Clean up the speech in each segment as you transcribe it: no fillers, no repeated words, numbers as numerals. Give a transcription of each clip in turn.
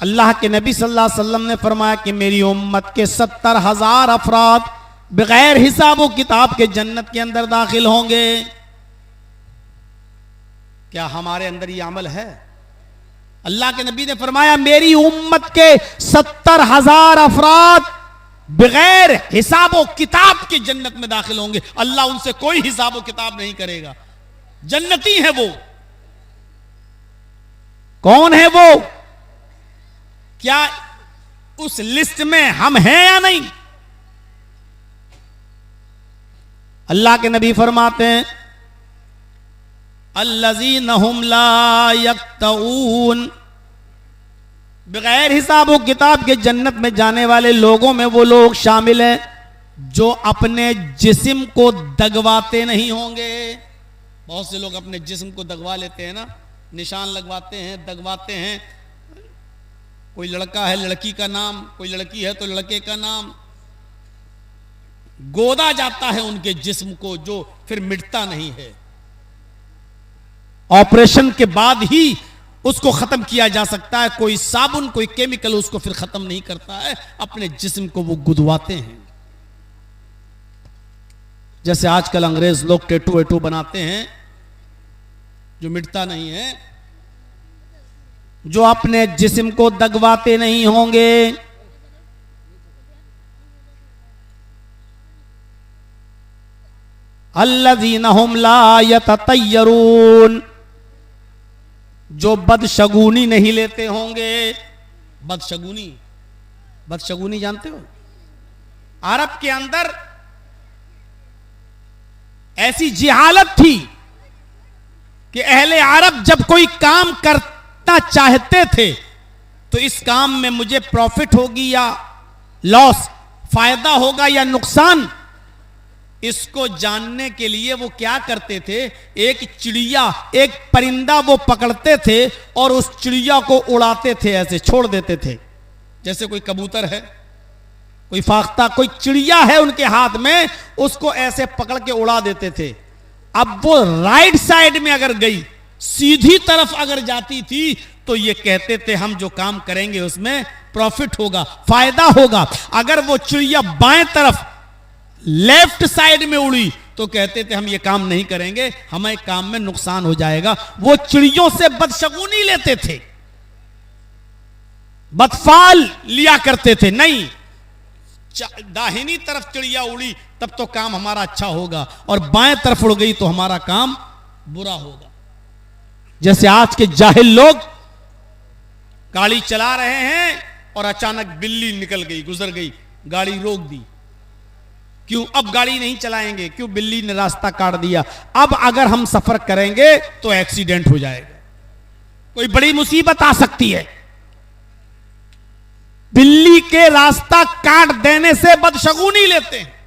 अल्लाह के नबी सल्लल्लाहु अलैहि वसल्लम ने फरमाया कि मेरी उम्मत के 70,000 अफराद बगैर हिसाब व किताब के जन्नत के अंदर दाखिल होंगे। क्या हमारे अंदर ये अमल है? अल्लाह के नबी ने फरमाया मेरी उम्मत के 70,000 अफराद बगैर हिसाब व किताब के जन्नत में दाखिल होंगे। अल्लाह उनसे कोई हिसाब व किताब नहीं करेगा, जन्नती है वो। कौन है वो? क्या उस लिस्ट में हम हैं या नहीं? अल्लाह के नबी फरमाते हैं अल्लज़ीना हुम ला यक्तऊन, बगैर हिसाब व किताब के जन्नत में जाने वाले लोगों में वो लोग शामिल हैं जो अपने जिस्म को दगवाते नहीं होंगे। बहुत से लोग अपने जिस्म को दगवा लेते हैं ना, निशान लगवाते हैं, दगवाते हैं। कोई लड़का है लड़की का नाम, कोई लड़की है तो लड़के का नाम, गोदा जाता है उनके जिस्म को जो फिर मिटता नहीं है। ऑपरेशन के बाद ही उसको खत्म किया जा सकता है। कोई साबुन कोई केमिकल उसको फिर खत्म नहीं करता है। अपने जिस्म को वो गुदवाते हैं। जैसे आजकल अंग्रेज लोग टेटू वेटू बनाते हैं जो मिटता नहीं है, जो अपने जिस्म को दगवाते नहीं होंगे। अल्लज़ीना हुम ला यततय्यरून, जो बदशगुनी नहीं लेते होंगे। बदशगुनी, बदशगुनी जानते हो? अरब के अंदर ऐसी जिहालत थी कि अहले अरब जब कोई काम करना चाहते थे तो इस काम में मुझे प्रॉफिट होगी या लॉस, फायदा होगा या नुकसान, इसको जानने के लिए वो क्या करते थे, एक चिड़िया एक परिंदा वो पकड़ते थे और उस चिड़िया को उड़ाते थे, ऐसे छोड़ देते थे। जैसे कोई कबूतर है, कोई फाख्ता, कोई चिड़िया है उनके हाथ में, उसको ऐसे पकड़ के उड़ा देते थे। अब वो राइट साइड में अगर गई, सीधी तरफ अगर जाती थी तो ये कहते थे हम जो काम करेंगे उसमें प्रॉफिट होगा, फायदा होगा। अगर वो चिड़िया बाएं तरफ लेफ्ट साइड में उड़ी तो कहते थे हम ये काम नहीं करेंगे, हमें काम में नुकसान हो जाएगा। वो चिड़ियों से बदशगुनी लेते थे, बदफाल लिया करते थे। नहीं, दाहिनी तरफ चिड़िया उड़ी तब तो काम हमारा अच्छा होगा, और बाएं तरफ उड़ गई तो हमारा काम बुरा होगा। जैसे आज के जाहिल लोग गाड़ी चला रहे हैं और अचानक बिल्ली निकल गई, गुजर गई, गाड़ी रोक दी। क्यों? अब गाड़ी नहीं चलाएंगे, क्यों? बिल्ली ने रास्ता काट दिया। अब अगर हम सफर करेंगे तो एक्सीडेंट हो जाएगा, कोई बड़ी मुसीबत आ सकती है। बिल्ली के रास्ता काट देने से बदशगुनी लेते हैं।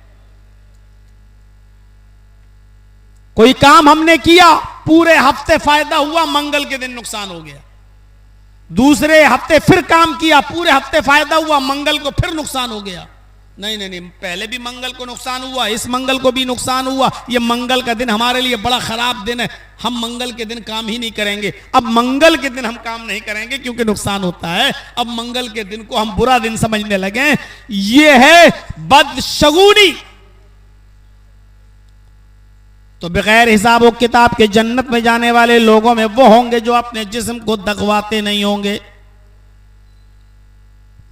कोई काम हमने किया, पूरे हफ्ते फायदा हुआ, मंगल के दिन नुकसान हो गया। दूसरे हफ्ते फिर काम किया, पूरे हफ्ते फायदा हुआ, मंगल को फिर नुकसान हो गया। नहीं नहीं नहीं, पहले भी मंगल को नुकसान हुआ, इस मंगल को भी नुकसान हुआ। ये मंगल का दिन हमारे लिए बड़ा खराब दिन है, हम मंगल के दिन काम ही नहीं करेंगे। अब मंगल के दिन हम काम नहीं करेंगे क्योंकि नुकसान होता है। अब मंगल के दिन को हम बुरा दिन समझने लगे। ये है बदशगुनी। तो बगैर हिसाब व किताब के जन्नत में जाने वाले लोगों में वो होंगे जो अपने जिस्म को दगवाते नहीं होंगे।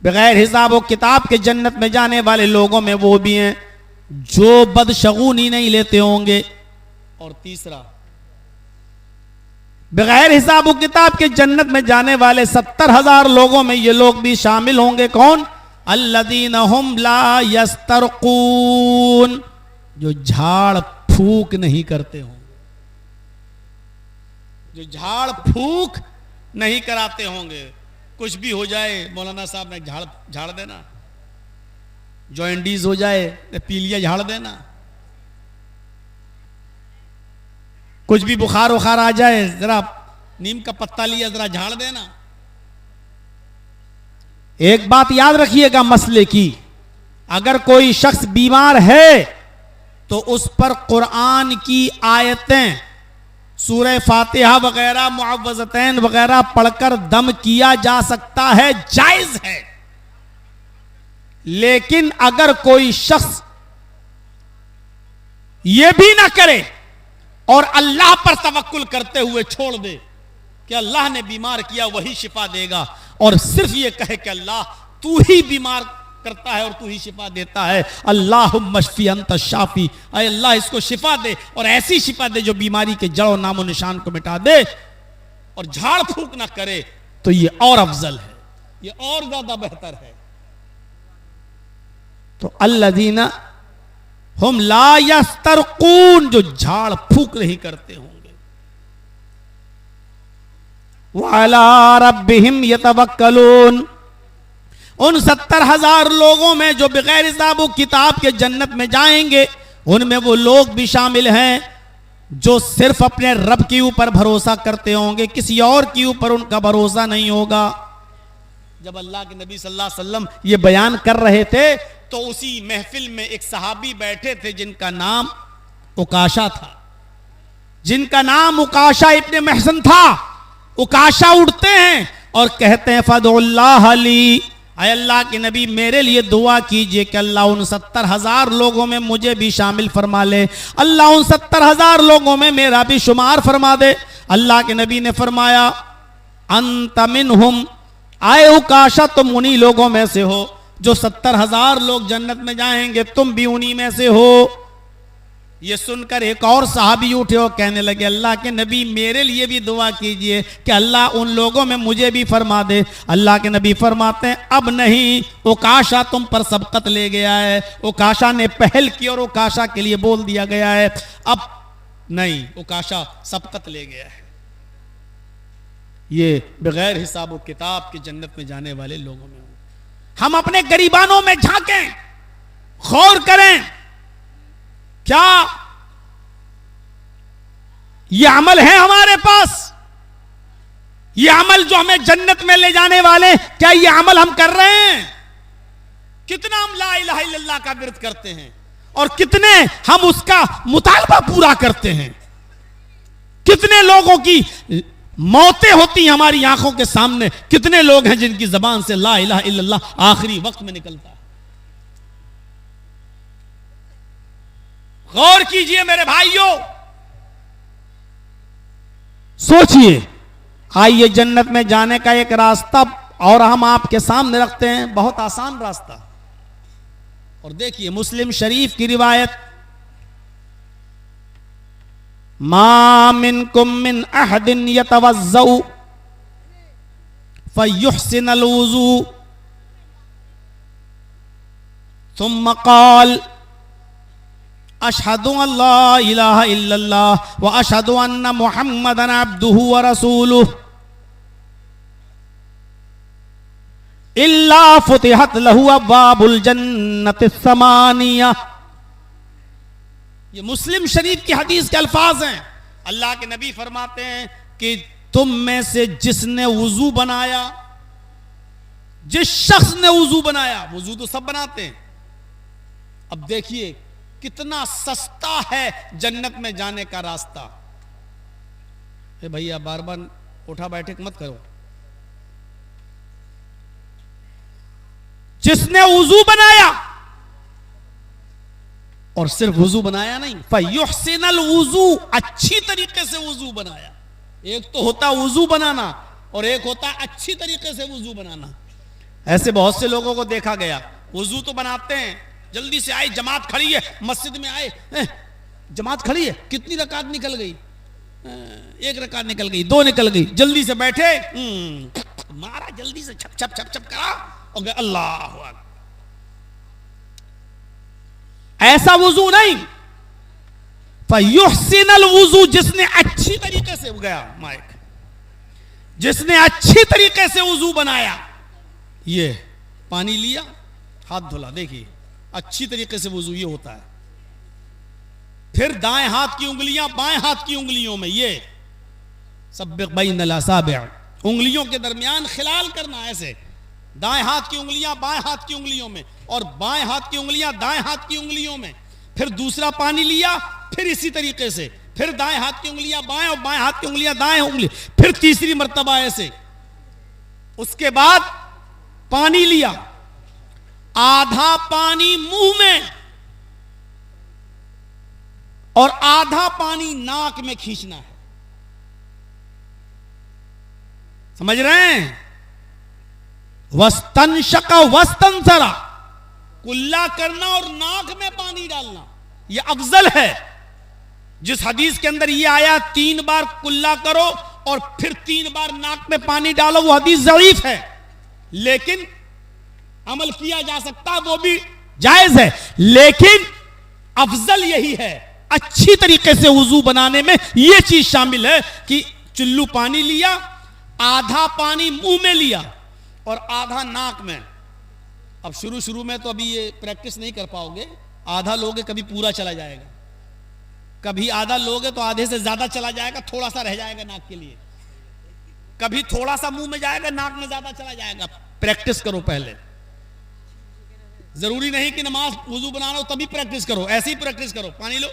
बगैर हिसाब व किताब के जन्नत में जाने वाले लोगों में वो भी हैं जो बदशगुनी नहीं लेते होंगे। और तीसरा, बगैर हिसाब व किताब के जन्नत में जाने वाले 70,000 लोगों में ये लोग भी शामिल होंगे। कौन? अल्लज़ीना हुम ला यस्तरकून, जो झाड़ फूक नहीं करते होंगे, जो झाड़ फूक नहीं कराते होंगे। कुछ भी हो जाए, मौलाना साहब ने झाड़ देना, जॉइंडीज हो जाए पीलिया झाड़ देना, कुछ भी बुखार उखार आ जाए जरा नीम का पत्ता लिया जरा झाड़ देना। एक बात याद रखिएगा मसले की, अगर कोई शख्स बीमार है तो उस पर कुरान की आयतें, सूरह फातिहा वगैरह मुअव्वज़तैन वगैरह पढ़कर दम किया जा सकता है, जायज है। लेकिन अगर कोई शख्स यह भी ना करे और अल्लाह पर तवक्कुल करते हुए छोड़ दे कि अल्लाह ने बीमार किया वही शिफा देगा, और सिर्फ ये कहे कि अल्लाह तू ही बीमार करता है और तू ही शिफा देता है, अल्लाहुम्मा शफी अंत शाफी, अय अल्लाह इसको शिफा दे और ऐसी शिफा दे जो बीमारी के जड़ों नामो निशान को मिटा दे, और झाड़ फूक ना करे, तो ये और अफजल है, ये और ज्यादा बेहतर है। तो अल्लज़ीना हुम ला यस्तरकून, जो झाड़ फूक नहीं करते होंगे, वअला रब्बिहिम यतवक्कलून, उन 70,000 लोगों में जो बगैर हिसाब किताब के जन्नत में जाएंगे, उनमें वो लोग भी शामिल हैं जो सिर्फ अपने रब के ऊपर भरोसा करते होंगे, किसी और के ऊपर उनका भरोसा नहीं होगा। जब अल्लाह के नबी सल्लल्लाहु अलैहि वसल्लम ये बयान कर रहे थे तो उसी महफिल में एक सहाबी बैठे थे जिनका नाम उकाशा था, जिनका नाम उकाशा इब्ने महसन था। उकाशा उठते हैं और कहते हैं फदुल्लाह ली, अल्लाह के नबी मेरे लिए दुआ कीजिए कि अल्लाह उन 70,000 लोगों में मुझे भी शामिल फरमा ले, अल्लाह उन 70,000 लोगों में मेरा भी शुमार फरमा दे। अल्लाह के नबी ने फरमाया अंत मिनहुम, आए उकाशा तुम उन्हीं लोगों में से हो जो 70,000 लोग जन्नत में जाएंगे, तुम भी उन्हीं में से हो। ये सुनकर एक और सहाबी उठे और कहने लगे अल्लाह के नबी मेरे लिए भी दुआ कीजिए कि अल्लाह उन लोगों में मुझे भी फरमा दे। अल्लाह के नबी फरमाते हैं अब नहीं, उकाशा तुम पर सबकत ले गया है, उकाशा ने पहल की और उकाशा के लिए बोल दिया गया है, अब नहीं, उकाशा सबकत ले गया है। ये बगैर हिसाब किताब के जन्नत में जाने वाले लोगों में। हम अपने गरीबानों में झांकें, गौर करें, क्या ये अमल है हमारे पास? ये अमल जो हमें जन्नत में ले जाने वाले, क्या ये अमल हम कर रहे हैं? कितना हम ला इलाहा इल्लल्लाह का विरद करते हैं और कितने हम उसका मुतालबा पूरा करते हैं। कितने लोगों की मौतें होती हैं हमारी आंखों के सामने, कितने लोग हैं जिनकी जबान से ला इलाहा इल्लल्लाह आखिरी वक्त में निकलता है। गौर कीजिए मेरे भाइयों, सोचिए। आइए जन्नत में जाने का एक रास्ता और हम आपके सामने रखते हैं, बहुत आसान रास्ता। और देखिए मुस्लिम शरीफ की रिवायत, मा मिनकुम मिन अहदिन यतवज़्ज़उ फयुहसिनुल वुज़ू सुम्मा क़ाल अशहदु अल्ला इलाहा इल्लल्लाह व अशहदु अन्ना मुहम्मदन अब्दुहु व रसूलुहु इल्ला फुतिहत लहु अब्वाबुल जन्नति समानिया। ये मुस्लिम शरीफ की हदीस के अल्फाज हैं। अल्लाह के नबी फरमाते हैं कि तुम में से जिसने वुजू बनाया, जिस शख्स ने वुजू बनाया, वुजू तो सब बनाते हैं, अब देखिए कितना सस्ता है जन्नत में जाने का रास्ता। भैया बार बार उठा बैठक मत करो। जिसने वुजू बनाया, और सिर्फ वुजू बनाया नहीं, फयुहसिनुल वुजू, अच्छी तरीके से वुजू बनाया। एक तो होता वुजू बनाना और एक होता अच्छी तरीके से वुजू बनाना। ऐसे बहुत से लोगों को देखा गया, वुजू तो बनाते हैं, जल्दी से आए, जमात खड़ी है, मस्जिद में आए, जमात खड़ी है, कितनी रकात निकल गई? 1 रकात निकल गई, 2 निकल गई, जल्दी से बैठे, मारा जल्दी से, छप छप छप छप करा और गए, अल्लाह अकबर। ऐसा वुजू नहीं, फयुहसिनुल वुजू, जिसने अच्छी तरीके से गया, माइक, जिसने अच्छी तरीके से वुजू बनाया, ये पानी लिया, हाथ धुला, देखिए अच्छी तरीके से वुजू ये होता है। फिर दाएं हाथ की उंगलियां बाएं हाथ की उंगलियों में, ये सब्बिक़ बैनल असाबिअ, उंगलियों के दरमियान खिलाल करना, ऐसे दाएं हाथ की उंगलियां बाएं हाथ की उंगलियों में और बाएं हाथ की उंगलियां दाएं हाथ की उंगलियों में। फिर दूसरा पानी लिया, फिर इसी तरीके से, फिर दाएं हाथ की उंगलियां बाएं और बाएं हाथ की उंगलियां दाएं उंगली, फिर तीसरी मर्तबा ऐसे। उसके बाद पानी लिया, आधा पानी मुंह में और आधा पानी नाक में खींचना है। समझ रहे हैं? वस्तनशक वस्तनसरा, कुल्ला करना और नाक में पानी डालना, यह अफजल है। जिस हदीस के अंदर यह आया 3 बार कुल्ला करो और फिर 3 बार नाक में पानी डालो, वो हदीस ज़ईफ है, लेकिन अमल किया जा सकता है, वो भी जायज है। लेकिन अफजल यही है, अच्छी तरीके से वुजू बनाने में यह चीज शामिल है कि चुल्लू पानी लिया, आधा पानी मुंह में लिया और आधा नाक में। अब शुरू में तो अभी ये प्रैक्टिस नहीं कर पाओगे, आधा लोगे कभी पूरा चला जाएगा, कभी आधा लोगे तो आधे से ज्यादा चला जाएगा, थोड़ा सा रह जाएगा नाक के लिए, कभी थोड़ा सा मुंह में जाएगा, नाक में ज्यादा चला जाएगा। प्रैक्टिस करो पहले, जरूरी नहीं कि नमाज वुजू बनाना हो तभी प्रैक्टिस करो, ऐसे ही प्रैक्टिस करो। पानी लो,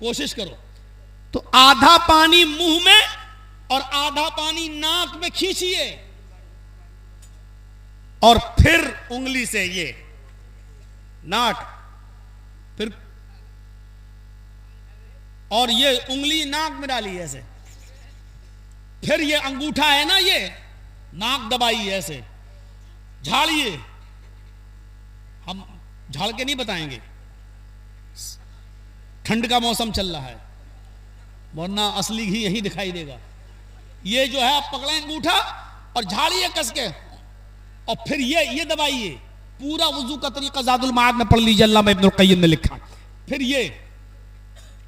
कोशिश करो। तो आधा पानी मुंह में और आधा पानी नाक में खींचिए और फिर उंगली से ये नाक, फिर और ये उंगली नाक में डाली ऐसे, फिर ये अंगूठा है ना, ये नाक दबाइए ऐसे, झाड़िए। हम झाड़ के नहीं बताएंगे, ठंड का मौसम चल रहा है, वरना असली घी यही दिखाई देगा। ये जो है आप पकड़ें अंगूठा और झाड़िए कस के, और फिर ये दबाइए। पूरा वुजू का तरीका ज़ादुल माद में पढ़ लीजिए, अल्लामा इब्नुल क़य्यिम ने लिखा। फिर ये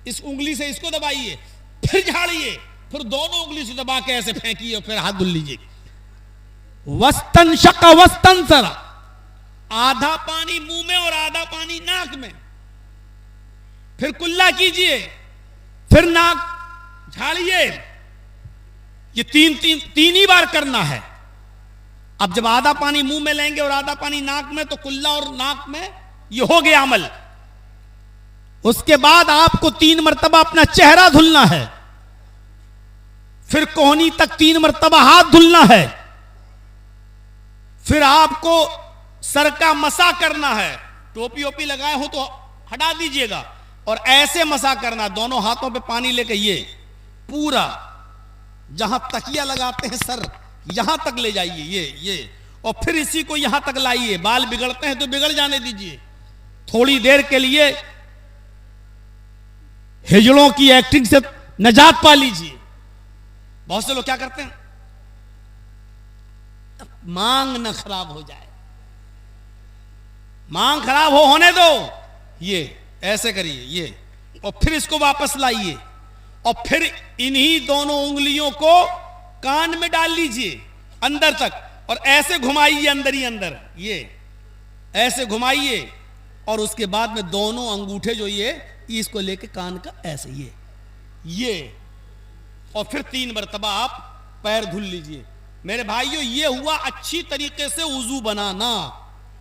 इस उंगली से इसको दबाइए, फिर झाड़िए, फिर दोनों उंगली से दबा के ऐसे फेंकिए और फिर हाथ धुल लीजिए। वस्तनशक वस्तनसरा, आधा पानी मुंह में और आधा पानी नाक में, फिर कुल्ला कीजिए, फिर नाक झाड़िए। ये तीन ही बार करना है। अब जब आधा पानी मुंह में लेंगे और आधा पानी नाक में, तो कुल्ला और नाक में ये हो गया अमल। उसके बाद आपको 3 मरतबा अपना चेहरा धुलना है, फिर कोहनी तक 3 मरतबा हाथ धुलना है, फिर आपको सर का मसा करना है। टोपी ओपी लगाए हो तो हटा दीजिएगा, और ऐसे मसा करना, दोनों हाथों पे पानी लेके ये पूरा जहां तकिया लगाते हैं सर, यहां तक ले जाइए ये, और फिर इसी को यहां तक लाइए। बाल बिगड़ते हैं तो बिगड़ जाने दीजिए, थोड़ी देर के लिए हिजड़ों की एक्टिंग से निजात पा लीजिए। बहुत से लोग क्या करते हैं, मांग न खराब हो जाए, मांग खराब होने दो, ये ऐसे करिए ये, और फिर इसको वापस लाइए, और फिर इन्हीं दोनों उंगलियों को कान में डाल लीजिए अंदर तक, और ऐसे घुमाइए अंदर ही अंदर, ये ऐसे घुमाइए, और उसके बाद में दोनों अंगूठे जो ये इसको लेके कान का ऐसे ये, और फिर 3 मरतबा आप पैर धुल लीजिए। मेरे भाइयों, ये हुआ अच्छी तरीके से वुजू बनाना।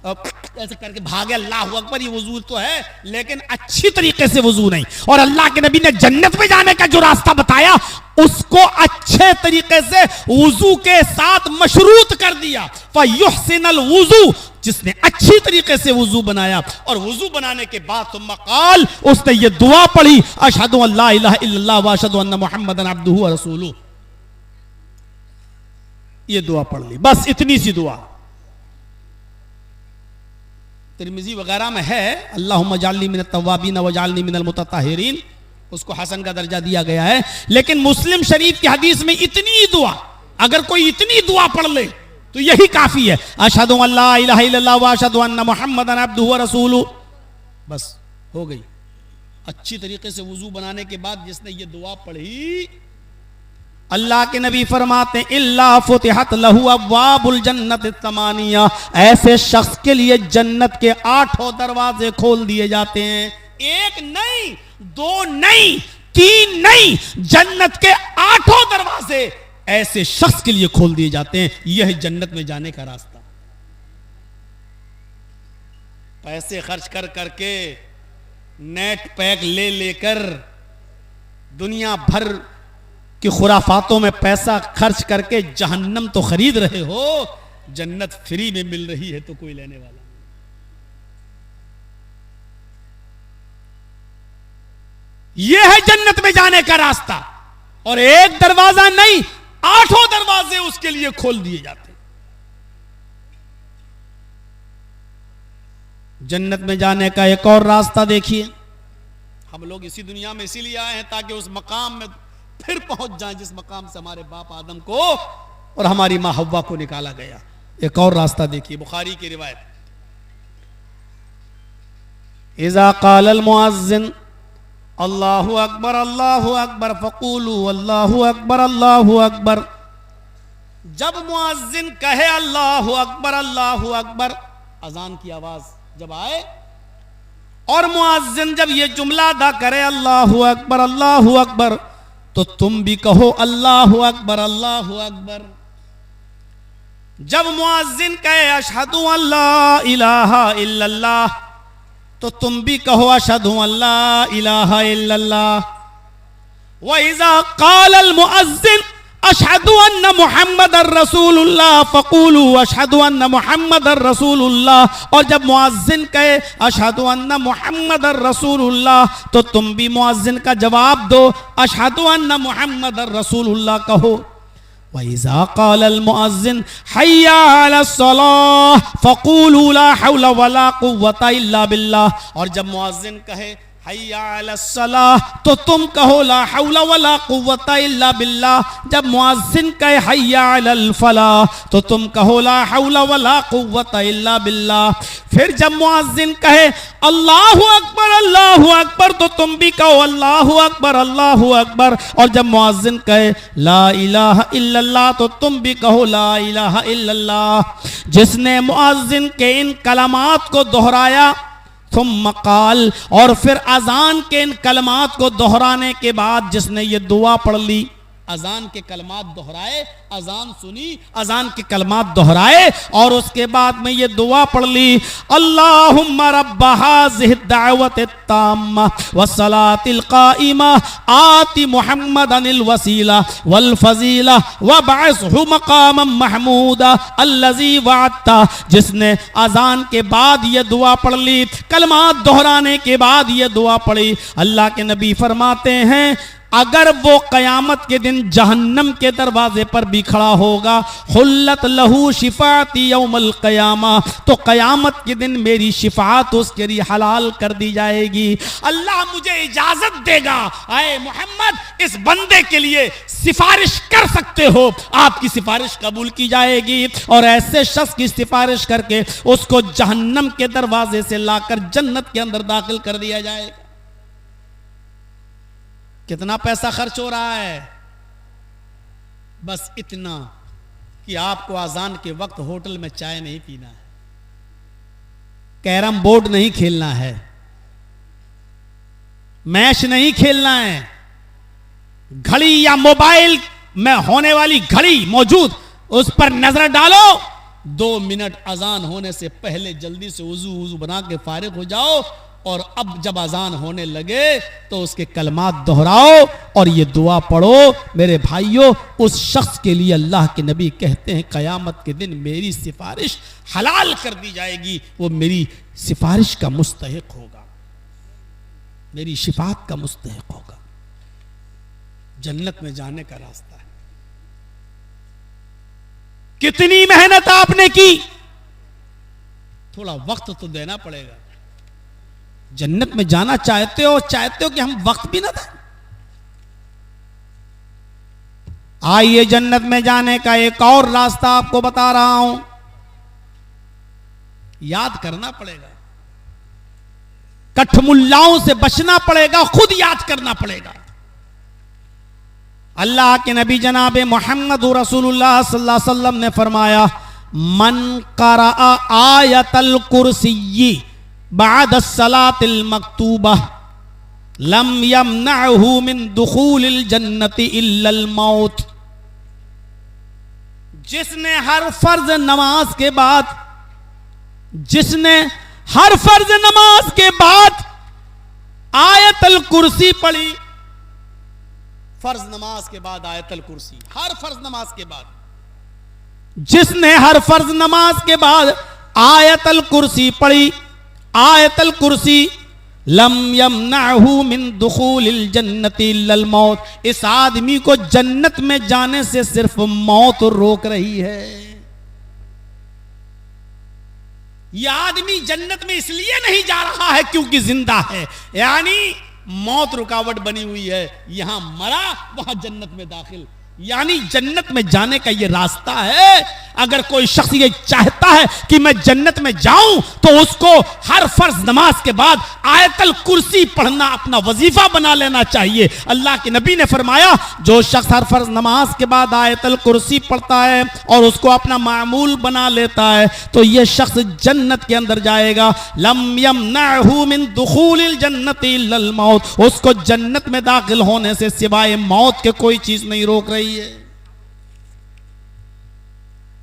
अब ऐसे करके भागे अल्लाह अकबर, ये वुजू तो है, लेकिन अच्छी तरीके से वुजू नहीं। और अल्लाह के नबी ने जन्नत में जाने का जो रास्ता बताया, उसको अच्छे तरीके से वुजू के साथ मशरूत कर दिया। फयुहसिनल वुजू, जिसने अच्छी तरीके से वुजू बनाया, और वुजू बनाने के बाद सुम्मा क़ाल, उसने ये दुआ पढ़ी, अशहदु अल्ला इलाहा इल्लल्लाह व अशहदु अन्ना मुहम्मदन अब्दुहु व रसूलुहु। ये दुआ पढ़ ली, बस इतनी सी दुआ। तिरमिज़ी वगैरह में है, अल्लाहुम्मा जालनी मिनत तव्वाबीन व जालनी मिनल मुतत्ताहिरीन, उसको हसन का दर्जा दिया गया है। लेकिन मुस्लिम शरीफ की हदीस में इतनी दुआ, अगर कोई इतनी दुआ पढ़ ले तो यही काफी है। अशहदु अल्ला इलाहा इल्लल्लाह व अशहदु अन्ना मुहम्मदन अब्दुहु व रसूलुहु, बस हो गई। अच्छी तरीके से वुजू बनाने के बाद जिसने ये दुआ पढ़ी, अल्लाह के नबी फरमाते हैं, इल्ला फुतिहत लहू अब्वाबुल जन्नत तमानिया, ऐसे शख्स के लिए जन्नत के 8 दरवाजे खोल दिए जाते हैं। 1 नहीं, 2 नहीं, 3 नहीं, जन्नत के 8 दरवाजे ऐसे शख्स के लिए खोल दिए जाते हैं। यह है जन्नत में जाने का रास्ता। पैसे खर्च कर करके, नेट पैक ले लेकर दुनिया भर की खुराफातों में पैसा खर्च करके जहन्नम तो खरीद रहे हो, जन्नत फ्री में मिल रही है तो कोई लेने वाला नहीं। यह है जन्नत में जाने का रास्ता, और एक दरवाजा नहीं 8 दरवाजे उसके लिए खोल दिए जाते। जन्नत में जाने का एक और रास्ता देखिए। हम लोग इसी दुनिया में इसीलिए आए हैं ताकि उस मकाम में फिर पहुंच जाएं जिस मकाम से हमारे बाप आदम को और हमारी मां हव्वा को निकाला गया। एक और रास्ता देखिए, बुखारी की रिवायत, इज़ा क़ालल मुअज़्ज़िन अल्लाहु अकबर फ़क़ूलू अल्लाहु अकबर। जब मुअज़्ज़िन कहे अल्लाहु अकबर, अजान की आवाज जब आए और मुअज़्ज़िन जब ये जुमला अदा करे अल्लाहु अकबर, तो तुम भी कहो अल्लाहु अकबर। जब मुअज़्ज़िन कहे अशहदु अल्ला इलाहा इल्लल्लाह, तो तुम भी कहो अशहदु अल्ला इलाहा इल्लल्लाह। व इज़ा क़ालल मुअज़्ज़िन अशहदु अन्ना मुहम्मदर रसूलुल्लाह फ़क़ूलू अशहदु अन्ना मुहम्मदर रसूलुल्लाह। और जब मुअज़्ज़िन कहे अशहदु अन्ना मुहम्मदर रसूलुल्लाह, तो तुम भी मुअज़्ज़िन का जवाब दो, अशहदु अन्ना मुहम्मदर रसूलुल्लाह कहो। व इज़ा क़ालल मुअज़्ज़िन हय्या अलस सलाह फ़क़ूलू ला हौला वला कुव्वता इल्ला बिल्लाह। और जब मुअज़्ज़िन कहे हय्या अलस सलाह, तो तुम कहो ला हौला वला कुव्वता इल्ला बिल्लाह। जब मुअज़्ज़िन कहे हय्या अलल फलाह, तो तुम कहो ला हौला वला कुव्वता इल्ला बिल्लाह। फिर जब मुअज़्ज़िन कहे अल्लाहु अकबर, तो तुम भी कहो अल्लाहु अकबर। और जब मुअज़्ज़िन कहे ला इलाहा इल्लल्लाह, तो तुम भी कहो ला इलाहा इल्लल्लाह। जिसने मुअज़्ज़िन के इन कलमात को दोहराया, थुम्मा क़ाल, और फिर अजान के इन कलमात को दोहराने के बाद जिसने ये दुआ पढ़ ली, अजान के कलमात दोहराए, अजान सुनी, अजान के कलमात दोहराए और उसके बाद में ये दुआ पढ़ ली, अल्लाहुम्मा रब्ब हाज़िहि दावत ताम्मा वस्सलातिल क़ाइमा आति मुहम्मदनिल वसीला वल फजीला वबअसहु मक़ामम महमूदा अल्लज़ी वअदता। जिसने अजान के बाद ये दुआ पढ़ ली, कलमात दोहराने के बाद ये दुआ पढ़ी, अल्लाह के नबी फरमाते हैं अगर वो कयामत के दिन जहन्नम के दरवाजे पर भी खड़ा होगा, हुल्लत लहू शिफाती यौमल क़यामा, तो कयामत के दिन मेरी शिफात उसके लिए हलाल कर दी जाएगी। अल्लाह मुझे इजाजत देगा, आए मोहम्मद इस बंदे के लिए सिफारिश कर सकते हो, आपकी सिफारिश कबूल की जाएगी और ऐसे शख्स की सिफारिश करके उसको जहन्नम के दरवाजे से लाकर जन्नत के अंदर दाखिल कर दिया जाएगा। कितना पैसा खर्च हो रहा है? बस इतना कि आपको अजान के वक्त होटल में चाय नहीं पीना है, कैरम बोर्ड नहीं खेलना है, मैच नहीं खेलना है, घड़ी या मोबाइल में होने वाली घड़ी मौजूद उस पर नजर डालो, 2 मिनट अजान होने से पहले जल्दी से वुजू बना के फारिग हो जाओ और अब जब अजान होने लगे तो उसके कलमात दोहराओ और ये दुआ पढ़ो। मेरे भाइयों, उस शख्स के लिए अल्लाह के नबी कहते हैं कयामत के दिन मेरी सिफारिश हलाल कर दी जाएगी, वो मेरी सिफारिश का मुस्तहिक होगा, मेरी शिफात का मुस्तहिक होगा। जन्नत में जाने का रास्ता है। कितनी मेहनत आपने की, थोड़ा वक्त तो देना पड़ेगा। जन्नत में जाना चाहते हो कि हम वक्त भी ना दें? आइए जन्नत में जाने का एक और रास्ता आपको बता रहा हूं, याद करना पड़ेगा, कठमुल्लाओं से बचना पड़ेगा, खुद याद करना पड़ेगा। अल्लाह के नबी जनाब मोहम्मद रसूलुल्लाह सल्लल्लाहु अलैहि वसल्लम ने फरमाया, मन क़रअ आयतल कुर्सी बाद सलातिल मकतूबा लम यमनअहु मिन दुखूलिल जन्नति इल्लल मौत। जिसने हर फर्ज नमाज के बाद आयतल कुर्सी पढ़ी, फर्ज नमाज के बाद आयतल कुर्सी, हर फर्ज नमाज के बाद। जिसने हर फर्ज नमाज के बाद आयतल कुर्सी पढ़ी, आयतल कुर्सी, लम यमनहु मिन दुखूलिल जन्नति इल्लल मौत, इस आदमी को जन्नत में जाने से सिर्फ मौत रोक रही है। यह आदमी जन्नत में इसलिए नहीं जा रहा है क्योंकि जिंदा है, यानी मौत रुकावट बनी हुई है, यहां मरा वहां जन्नत में दाखिल, यानी जन्नत में जाने का यह रास्ता है। अगर कोई शख्स ये चाहता है कि मैं जन्नत में जाऊं तो उसको हर फर्ज नमाज के बाद आयतल कुर्सी पढ़ना अपना वजीफा बना लेना चाहिए। अल्लाह के नबी ने फरमाया, जो शख्स हर फर्ज नमाज के बाद आयतल कुर्सी पढ़ता है और उसको अपना मामूल बना लेता है तो यह शख्स जन्नत के अंदर जाएगा। लम यमनहु मिन दुखूलिल जन्नति इल्लल मौत, उसको जन्नत में दाखिल होने से सिवाय मौत के कोई चीज नहीं रोक रही है।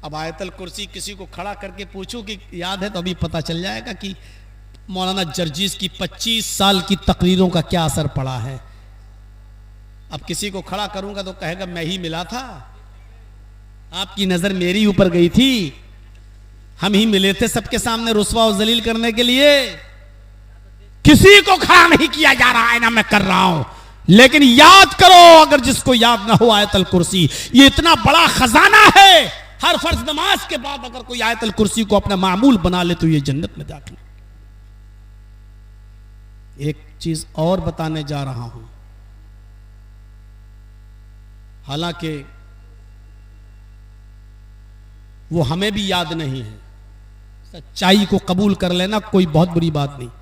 अब आयतल कुर्सी किसी को खड़ा करके पूछूं कि याद है तो अभी पता चल जाएगा कि मौलाना जर्जीस की 25 साल की तकरीरों का क्या असर पड़ा है। अब किसी को खड़ा करूंगा तो कहेगा मैं ही मिला था, आपकी नजर मेरी ऊपर गई थी, हम ही मिले थे सबके सामने रुस्वा और जलील करने के लिए। किसी को खड़ा नहीं किया जा रहा है, ना मैं कर रहा हूं, लेकिन याद करो, अगर जिसको याद ना हो आयतल कुर्सी, ये इतना बड़ा खजाना है। हर फर्ज नमाज के बाद अगर कोई आयतल कुर्सी को अपना मामूल बना ले तो ये जन्नत में दाखिल। एक चीज और बताने जा रहा हूं, हालांकि वो हमें भी याद नहीं है, सच्चाई को कबूल कर लेना कोई बहुत बुरी बात नहीं,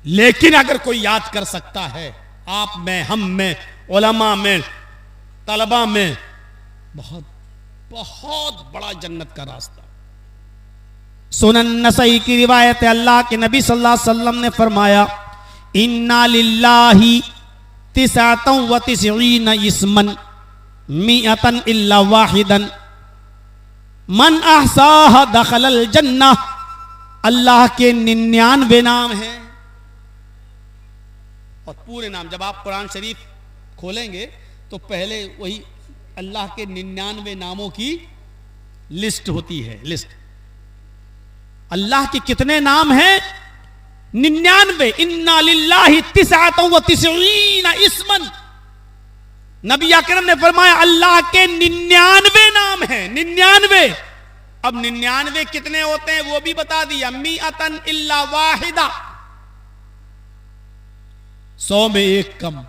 लेकिन अगर कोई याद कर सकता है, आप में, हम में, उलमा में, तलबा में, बहुत बहुत बड़ा जन्नत का रास्ता। सुनन नसई की रिवायत है, अल्लाह के नबी सल्लल्लाहु अलैहि वसल्लम ने फरमाया, इन्ना लिल्लाहि तिसअतन व तिसईन इस्मन मिअतन इल्ला वाहिदन मन अहसाहा दखलल जन्नह। अल्लाह के 99 नाम हैं, और पूरे नाम जब आप कुरान शरीफ खोलेंगे तो पहले वही अल्लाह के 99 नामों की लिस्ट होती है। लिस्ट अल्लाह के कितने नाम हैं? 99। इन्ना लिल्लाहि तिसअतन व तिसईन इस्मन, नबी अकरम ने फरमाया अल्लाह के 99 नाम हैं। 99। अब 99 कितने होते हैं वो भी बता दिया, मिअतन इल्ला वाहिदा, 100 में एक कम।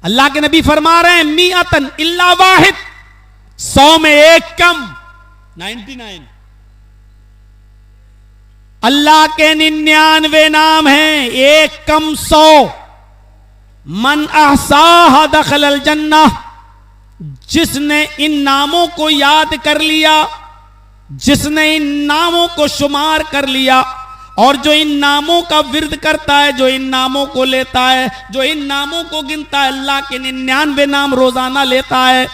अल्लाह के नबी फरमा रहे हैं मिअतन इल्ला वाहिद, 100 में एक कम, 99। अल्लाह के 99 नाम हैं, एक कम 100। मन अहसाहा दखलल जन्नह, जिसने इन नामों को याद कर लिया, जिसने इन नामों को शुमार कर लिया, और जो इन नामों का विर्द करता है, जो इन नामों को लेता है, जो इन नामों को गिनता है, अल्लाह के 99 नाम रोजाना लेता है,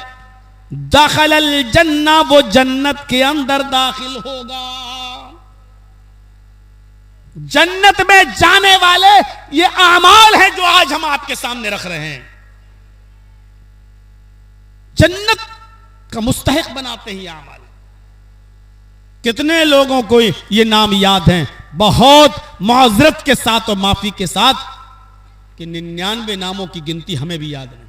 दखलल जन्नह, वो जन्नत के अंदर दाखिल होगा। जन्नत में जाने वाले ये आमाल है जो आज हम आपके सामने रख रहे हैं, जन्नत का मुस्तहिक बनाते ही आमाल। कितने लोगों को ये नाम याद हैं, बहुत माजरत के साथ और माफी के साथ, कि 99 नामों की गिनती हमें भी याद नहीं,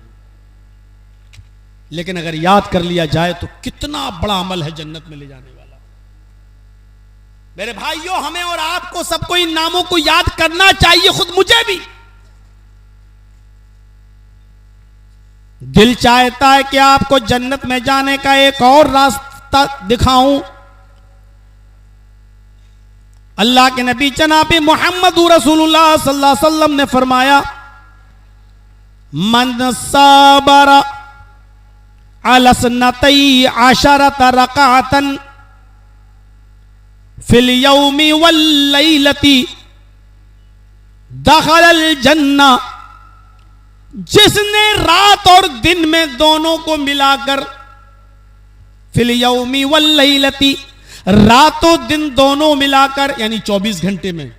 लेकिन अगर याद कर लिया जाए तो कितना बड़ा अमल है जन्नत में ले जाने वाला। मेरे भाइयों, हमें और आपको सबको इन नामों को याद करना चाहिए, खुद मुझे भी। दिल चाहता है कि आपको जन्नत में जाने का एक और रास्ता दिखाऊं। अल्लाह के नबी जनाब मोहम्मद रसूलुल्लाह सल्लल्लाहु अलैहि वसल्लम ने फरमाया, मन साबरा अलसनतई आशरत रकातन फिल यौमी वल लैलती दखलल जन्नह। जिसने रात और दिन में दोनों को मिलाकर, फिल यौमी वल लैलती, रातों दिन दोनों मिलाकर, यानी 24 घंटे में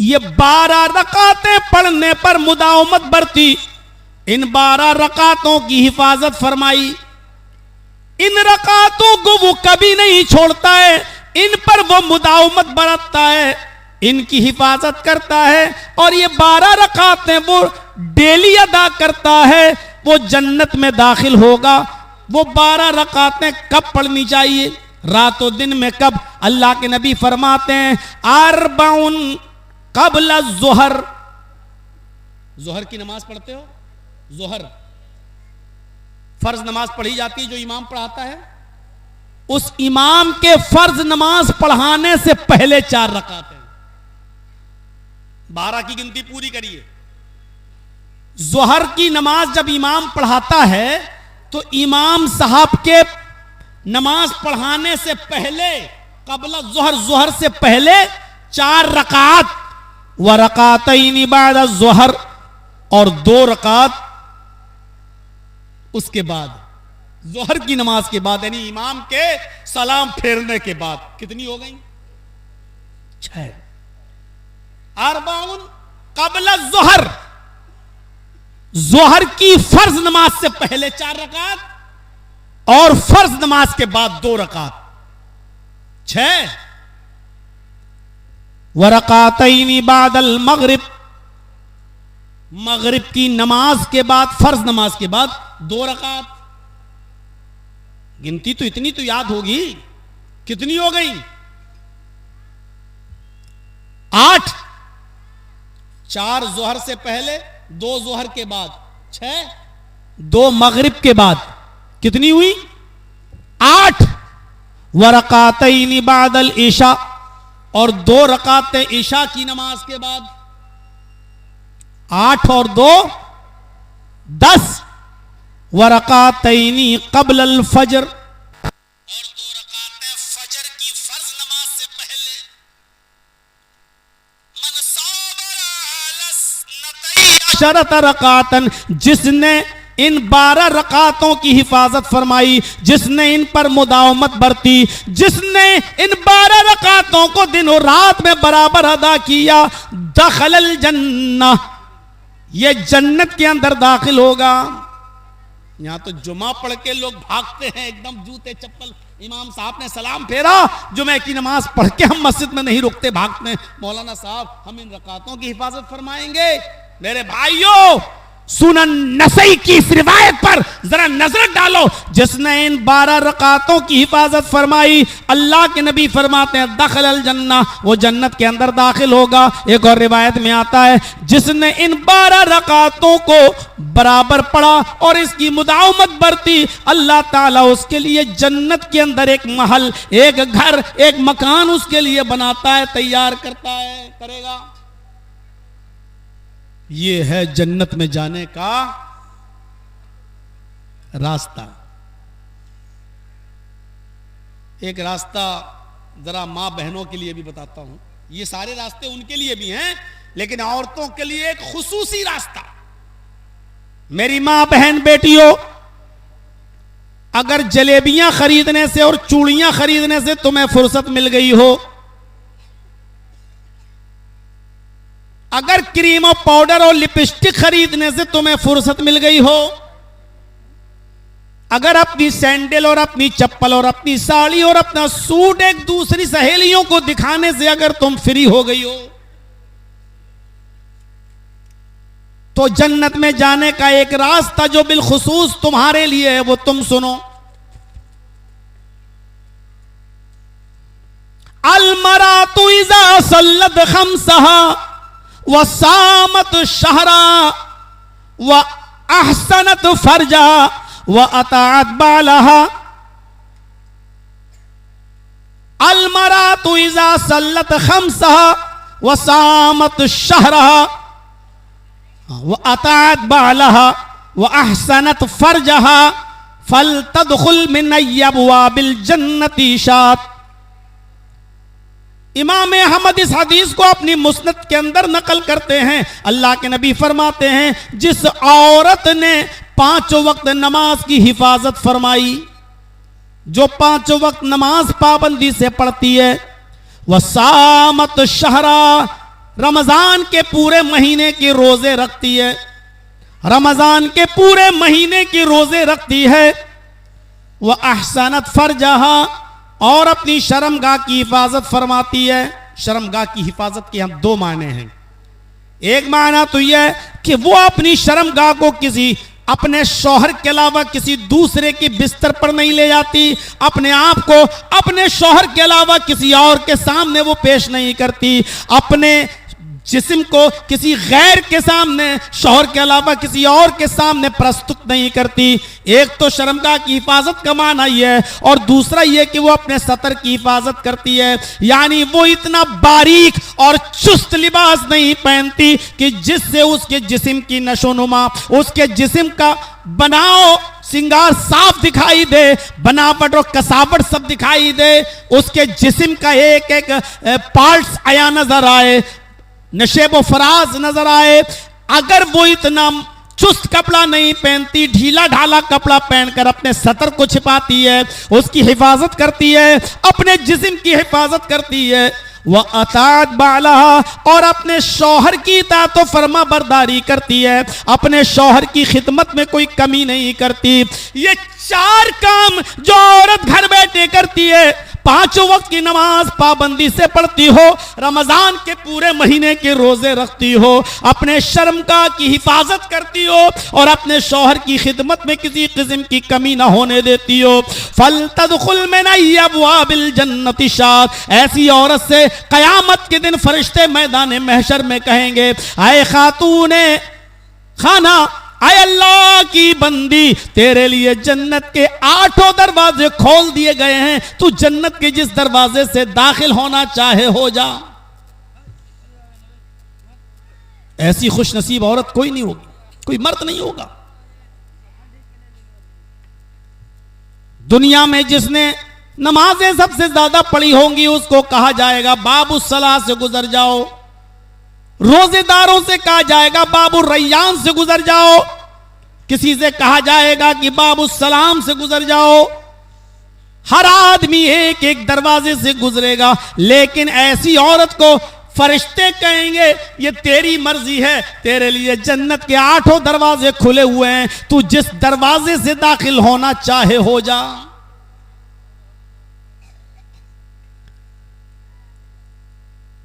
ये 12 रकातें पढ़ने पर मुदावमत बरती, इन 12 रकातों की हिफाजत फरमाई। इन रकातों को वो कभी नहीं छोड़ता है, इन पर वो मुदावमत बरतता है, इनकी हिफाजत करता है। और ये 12 रकातें वो डेली अदा करता है, वो जन्नत में दाखिल होगा। वो 12 रकातें कब पढ़नी चाहिए? रातों दिन में। कब? अल्लाह के नबी फरमाते हैं अरबाउन कबला ज़ोहर। ज़ोहर की नमाज पढ़ते हो? ज़ोहर फर्ज नमाज पढ़ी जाती है, जो इमाम पढ़ाता है, उस इमाम के फर्ज नमाज पढ़ाने से पहले 4 रकातें। 12 की गिनती पूरी करिए। ज़ोहर की नमाज जब इमाम पढ़ाता है तो इमाम साहब के नमाज पढ़ाने से पहले कबला ज़ोहर, ज़ोहर से पहले 4 रकात, व रकातैन बाद ज़ोहर, और 2 रकात उसके बाद, ज़ोहर की नमाज के बाद, यानी इमाम के सलाम फेरने के बाद। कितनी हो गई? 6। अरबाउन कबला ज़ोहर, ज़ोहर की फर्ज नमाज से पहले 4 रकात, और फर्ज नमाज के बाद 2 रकात, 6। व रकातैन बादल मगरिब, मगरिब की नमाज के बाद, फर्ज नमाज के बाद 2 रकात। गिनती तो इतनी तो याद होगी। कितनी हो गई? 8। 4 ज़ोहर से पहले, 2 ज़ोहर के बाद, 6, 2 मगरिब के बाद, कितनी हुई? 8। व रकातैन बादल ईशा, और 2 रकातें ईशा की नमाज के बाद। 8 और 2 10। व रकातैनी क़ब्ल अल फ़ज्र, और 2 रकातें फजर की फर्ज नमाज से पहले। मन साबरा शरत रकातन, जिसने इन 12 रकातों की हिफाजत फरमाई, जिसने इन पर मुदावमत बरती, जिसने इन 12 रकातों को दिन और रात में बराबर अदा किया, दखलल जन्नह, ये जन्नत के अंदर दाखिल होगा। यहां तो जुमा पढ़ के लोग भागते हैं एकदम जूते चप्पल, इमाम साहब ने सलाम फेरा, जुमे की नमाज पढ़ के हम मस्जिद में नहीं रुकते, भागते हैं। मौलाना साहब हम इन रकातों की हिफाजत फरमाएंगे। मेरे भाइयों, सुनन नसई की इस रिवायत पर जरा नजर डालो, जिसने इन 12 रकातों की हिफाजत फरमाई, अल्लाह के नबी फरमाते हैं दखलल जन्नह, वो जन्नत के अंदर दाखिल होगा। एक और रिवायत में आता है जिसने इन 12 रकातों को बराबर पढ़ा और इसकी मुदावमत बरती, अल्लाह ताला उसके लिए जन्नत के अंदर एक महल, एक घर, एक मकान उसके लिए बनाता है, तैयार करता है, करेगा। ये है जन्नत में जाने का रास्ता। एक रास्ता जरा मां बहनों के लिए भी बताता हूं। ये सारे रास्ते उनके लिए भी हैं, लेकिन औरतों के लिए एक खुसूसी रास्ता। मेरी मां बहन बेटियों, अगर जलेबियां खरीदने से और चूड़ियां खरीदने से तुम्हें फुर्सत मिल गई हो, अगर क्रीम और पाउडर और लिपस्टिक खरीदने से तुम्हें फुर्सत मिल गई हो, अगर अपनी सैंडल और अपनी चप्पल और अपनी साड़ी और अपना सूट एक दूसरी सहेलियों को दिखाने से अगर तुम फ्री हो गई हो, तो जन्नत में जाने का एक रास्ता जो बिलखुसूस तुम्हारे लिए है वो तुम सुनो। अलमरातु इज़ा सल्लत खम्सहा व सामत शहरा व अहसनत फरजा व अताअत बालहा। अलमरातु इज़ा सल्लत खम्सहा व सामत शहरा व अताअत बालहा व अहसनत फरजहा फलतदखुल मिन अब्वाबिल जन्नति शात। इमाम अहमद इस हदीस को अपनी मुस्नद के अंदर नकल करते हैं। अल्लाह के नबी फरमाते हैं, जिस औरत ने 5 वक्त नमाज की हिफाजत फरमाई, जो 5 वक्त नमाज पाबंदी से पढ़ती है, वह सामत शहरा, रमजान के पूरे महीने के रोजे रखती है, रमजान के पूरे महीने के रोजे रखती है, वह अहसनत फरजहा, और अपनी शर्मगाह की हिफाजत फरमाती है। शर्मगाह की हिफाजत के हम दो माने हैं। एक माना तो यह कि वो अपनी शर्मगाह को किसी अपने शौहर के अलावा किसी दूसरे के बिस्तर पर नहीं ले जाती, अपने आप को अपने शौहर के अलावा किसी और के सामने वो पेश नहीं करती, अपने जिस्म को किसी गैर के सामने, शौहर के अलावा किसी और के सामने प्रस्तुत नहीं करती। एक तो शर्मगाह की हिफाजत का माना यह है, और दूसरा यह कि वो अपने सतर की हिफाजत करती है, यानी वो इतना बारीक और चुस्त लिबास नहीं पहनती कि जिससे उसके जिस्म की नशोनुमा, उसके जिस्म का बनाओ सिंगार साफ दिखाई दे, बनावट और कसावट सब दिखाई दे, उसके जिस्म का एक एक पार्ट्स आया नजर आए, नशेब व फराज नजर आए। अगर वो इतना चुस्त कपड़ा नहीं पहनती, ढीला ढाला कपड़ा पहनकर अपने सतर को छिपाती है, उसकी हिफाजत करती है, अपने जिस्म की हिफाजत करती है, वह अतात बाला, और अपने शौहर की इताअत व फरमा बरदारी करती है, अपने शौहर की खिदमत में कोई कमी नहीं करती। ये चार काम जो औरत घर बैठे करती है, पांचों वक्त की नमाज पाबंदी से पढ़ती हो, रमजान के पूरे महीने के रोजे रखती हो, अपने शर्मगाह की हिफाजत करती हो, और अपने शौहर की खिदमत में किसी किस्म की कमी ना होने देती हो, फल तदखुल मिन अब्वाबिल जन्नति शाद, ऐसी औरत से कयामत के दिन फरिश्ते मैदान महशर में कहेंगे, आए खातूने खाना, आए अल्लाह की बंदी, तेरे लिए जन्नत के 8 दरवाजे खोल दिए गए हैं, तू जन्नत के जिस दरवाजे से दाखिल होना चाहे हो जा। ऐसी खुश नसीब औरत कोई नहीं होगी, कोई मर्द नहीं होगा दुनिया में जिसने नमाजें सबसे ज्यादा पढ़ी होंगी, उसको कहा जाएगा बाबू सलाह से गुजर जाओ, रोजेदारों से कहा जाएगा बाबू रैयान से गुजर जाओ, किसी से कहा जाएगा कि बाबू सलाम से गुजर जाओ। हर आदमी एक एक दरवाजे से गुजरेगा, लेकिन ऐसी औरत को फरिश्ते कहेंगे ये तेरी मर्जी है, तेरे लिए जन्नत के 8 दरवाजे खुले हुए हैं, तू जिस दरवाजे से दाखिल होना चाहे हो जा।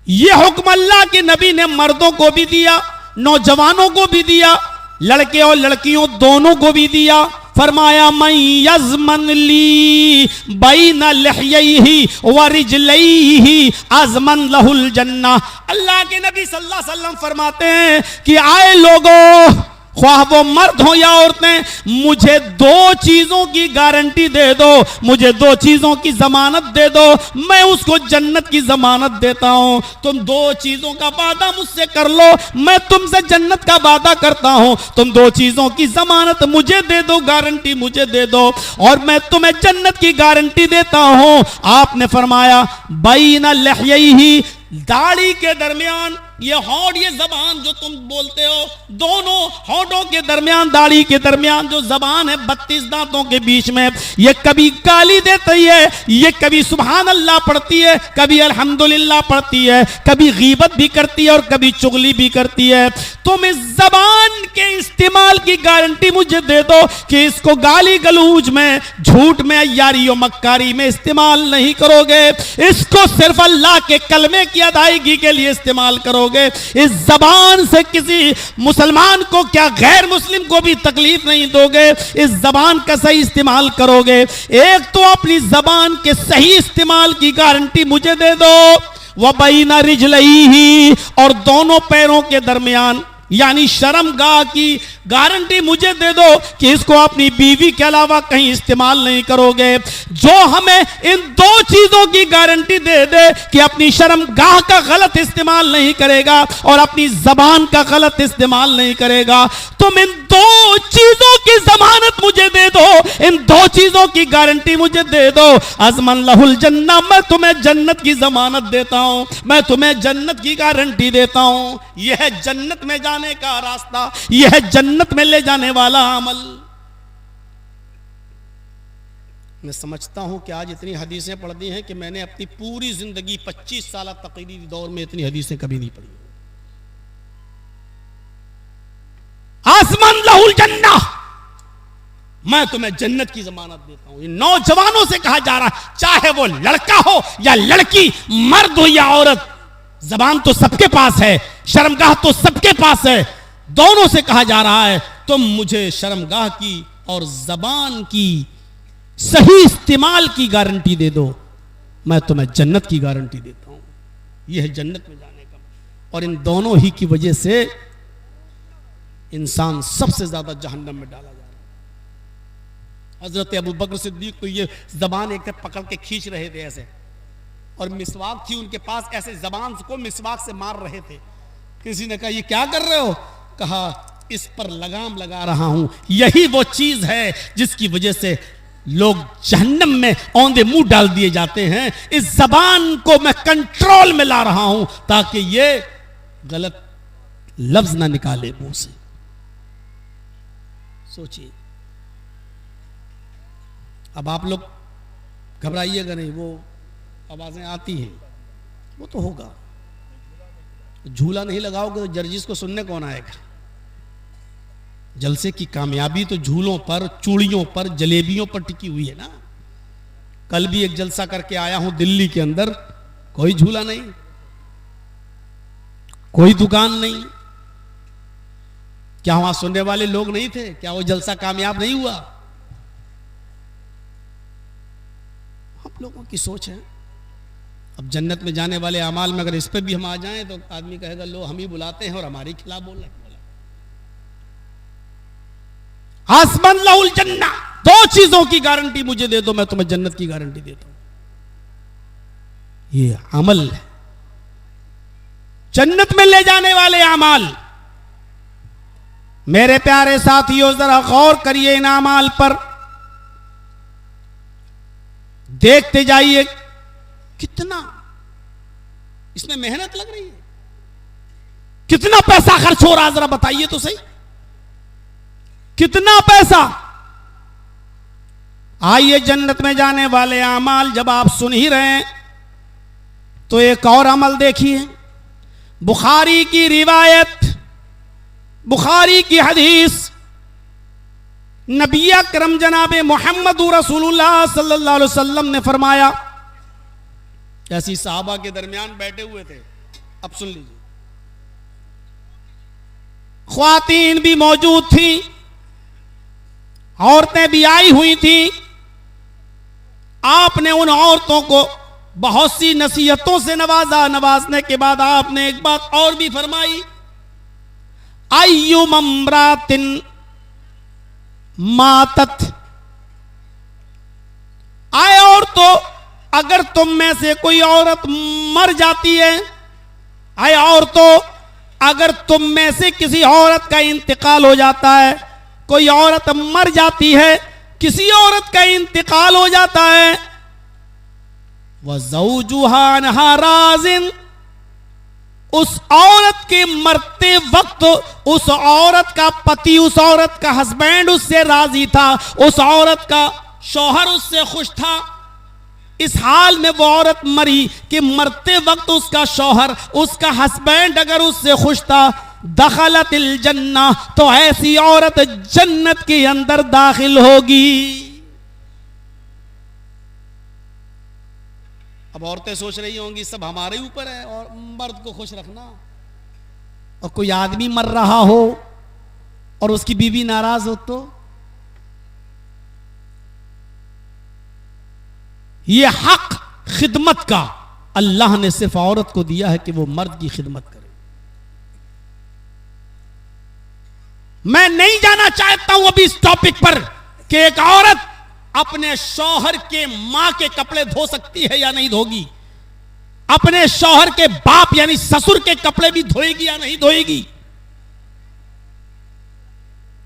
यह हुक्म अल्लाह के नबी ने मर्दों को भी दिया, नौजवानों को भी दिया, लड़के और लड़कियों दोनों को भी दिया। फरमाया मैं यज़मन ली बैन लहयैहि व रिजलैहि अज़मन लहुल जन्ना। अल्लाह के नबी सल्लल्लाहु अलैहि वसल्लम फरमाते हैं कि आए लोगों, ख्वाह वो मर्द हो या औरतें, मुझे 2 चीजों की गारंटी दे दो, मुझे 2 चीजों की जमानत दे दो, मैं उसको जन्नत की जमानत देता हूं। तुम 2 चीजों का वादा मुझसे कर लो, मैं तुमसे जन्नत का वादा करता हूं। तुम 2 चीजों की जमानत मुझे दे दो, गारंटी मुझे दे दो, और मैं तुम्हें जन्नत की गारंटी देता हूं। आपने फरमाया बैना लहयैहि, दाढ़ी के दरमियान, ये होंठ, ये जबान जो तुम बोलते हो, दोनों होंठों के दरमियान, दाढ़ी के दरमियान जो जबान है 32 दांतों के बीच में, ये कभी गाली देती है, ये कभी सुभान अल्लाह पढ़ती है, कभी अल्हम्दुलिल्लाह पढ़ती है, कभी गीबत भी करती है और कभी चुगली भी करती है। तुम इस जबान के इस्तेमाल की गारंटी मुझे दे दो कि इसको गाली गलूज में, झूठ में, यारी और मक्कारी में इस्तेमाल नहीं करोगे, इसको सिर्फ अल्लाह के कलमे की अदायगी के लिए इस्तेमाल करोगे। इस जबान से किसी मुसलमान को क्या गैर मुस्लिम को भी तकलीफ नहीं दोगे, इस जबान का सही इस्तेमाल करोगे। एक तो अपनी जबान के सही इस्तेमाल की गारंटी मुझे दे दो, व बैना रिजलैहि, और दोनों पैरों के दरमियान यानी शर्मगाह की गारंटी मुझे दे दो कि इसको अपनी बीवी के अलावा कहीं इस्तेमाल नहीं करोगे। जो हमें इन 2 चीजों की गारंटी दे दे कि अपनी शर्मगाह का गलत इस्तेमाल नहीं करेगा और अपनी जबान का गलत इस्तेमाल नहीं करेगा, तुम इन 2 चीजों की जमानत मुझे दे दो, इन 2 चीजों की गारंटी मुझे दे दो। अज़मन लहुल जन्ना, मैं तुम्हें जन्नत की जमानत देता हूं, मैं तुम्हें जन्नत की गारंटी देता हूं। यह है जन्नत में जाने का रास्ता, यह है जन्नत में ले जाने वाला अमल। मैं समझता हूं कि आज इतनी हदीसें पढ़ दी हैं कि मैंने अपनी पूरी जिंदगी 25 साल तकरीरी दौर में इतनी हदीसें कभी नहीं पढ़ी। लहुल जन्नह, मैं तुम्हें जन्नत की जमानत देता हूं। इन नौजवानों से कहा जा रहा है, चाहे वो लड़का हो या लड़की, मर्द हो या औरत, जबान तो सबके पास है, शर्मगाह तो सबके पास है। दोनों से कहा जा रहा है, तुम मुझे शर्मगाह की और जबान की सही इस्तेमाल की गारंटी दे दो, मैं तुम्हें जन्नत की गारंटी देता हूं। यह है जन्नत में जाने का। और इन दोनों ही की वजह से इंसान सबसे ज्यादा जहन्नम में डाला जा रहा है। हजरत अबू बकर सिद्दीक तो ये जबान एक पकड़ के खींच रहे थे ऐसे, और मिसवाक थी उनके पास, ऐसे जबान को मिसवाक से मार रहे थे। किसी ने कहा, ये क्या कर रहे हो? कहा, इस पर लगाम लगा रहा हूं। यही वो चीज है जिसकी वजह से लोग जहन्नम में औंधे मुंह डाल दिए जाते हैं। इस जबान को मैं कंट्रोल में ला रहा हूं ताकि ये गलत लफ्ज ना निकाले मुंह से। सोचिए, अब आप लोग घबराइएगा नहीं, वो आवाजें आती हैं, वो तो होगा। झूला नहीं लगाओगे तो जर्जिस को सुनने कौन आएगा? जलसे की कामयाबी तो झूलों पर, चूड़ियों पर, जलेबियों पर टिकी हुई है ना। कल भी एक जलसा करके आया हूं दिल्ली के अंदर, कोई झूला नहीं, कोई दुकान नहीं। क्या वहां सुनने वाले लोग नहीं थे? क्या वो जलसा कामयाब नहीं हुआ? हम लोगों की सोच है। अब जन्नत में जाने वाले अमाल में अगर इस पे भी हम आ जाएं तो आदमी कहेगा, लो हम ही बुलाते हैं और हमारे खिलाफ बोल रहे हैं। आसमान लहुल जन्नह, दो चीजों की गारंटी मुझे दे दो, मैं तुम्हें जन्नत की गारंटी देता हूं। ये अमल है, जन्नत में ले जाने वाले अमाल। मेरे प्यारे साथियों, जरा गौर करिए इन अमाल पर, देखते जाइए कितना इसमें मेहनत लग रही है, कितना पैसा खर्च हो रहा, जरा बताइए तो सही, कितना पैसा। आइए, जन्नत में जाने वाले अमाल जब आप सुन ही रहे हैं तो एक और अमल देखिए। बुखारी की रिवायत, बुखारी की हदीस, नबी अकरम जनाब मोहम्मद रसूलुल्लाह सल्लल्लाहु अलैहि वसल्लम ने फरमाया, ऐसी साहबा के दरमियान बैठे हुए थे। अब सुन लीजिए, ख्वातीन भी मौजूद थी, औरतें भी आई हुई थी। आपने उन औरतों को बहुत सी नसीहतों से नवाजा। नवाजने के बाद आपने एक बात और भी फरमाई, अय्युम अम्रातिन मातत, आए औरतों, अगर तुम में से कोई औरत मर जाती है, आए औरतों, अगर तुम में से किसी औरत का इंतकाल हो जाता है, कोई औरत मर जाती है, किसी औरत का इंतकाल हो जाता है, वह ज़ौजुहा अन्हा राज़िन, उस औरत के मरते वक्त उस औरत का पति, उस औरत का हस्बैंड उससे राजी था, उस औरत का शौहर उससे खुश था। इस हाल में वो औरत मरी कि मरते वक्त उसका शौहर, उसका हस्बैंड अगर उससे खुश था, दखलतिल जन्नह, तो ऐसी औरत जन्नत के अंदर दाखिल होगी। अब औरतें सोच रही होंगी सब हमारे ऊपर है और मर्द को खुश रखना, और कोई आदमी मर रहा हो और उसकी बीवी नाराज हो तो ये हक खिदमत का अल्लाह ने सिर्फ औरत को दिया है कि वो मर्द की खिदमत करे। मैं नहीं जाना चाहता हूं अभी इस टॉपिक पर कि एक औरत अपने शौहर के मां के कपड़े धो सकती है या नहीं धोगी, अपने शौहर के बाप यानी ससुर के कपड़े भी धोएगी या नहीं धोएगी,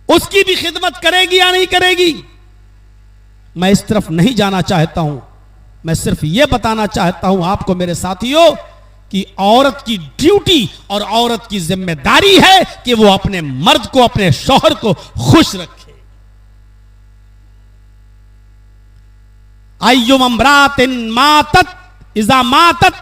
उसकी भी खिदमत करेगी या नहीं करेगी। मैं इस तरफ नहीं जाना चाहता हूं, मैं सिर्फ यह बताना चाहता हूं आपको मेरे साथियों कि औरत की ड्यूटी और औरत की जिम्मेदारी है कि वो अपने मर्द को, अपने शौहर को खुश रखे। अय्युम अम्रातिन मातत इज़ा मातत,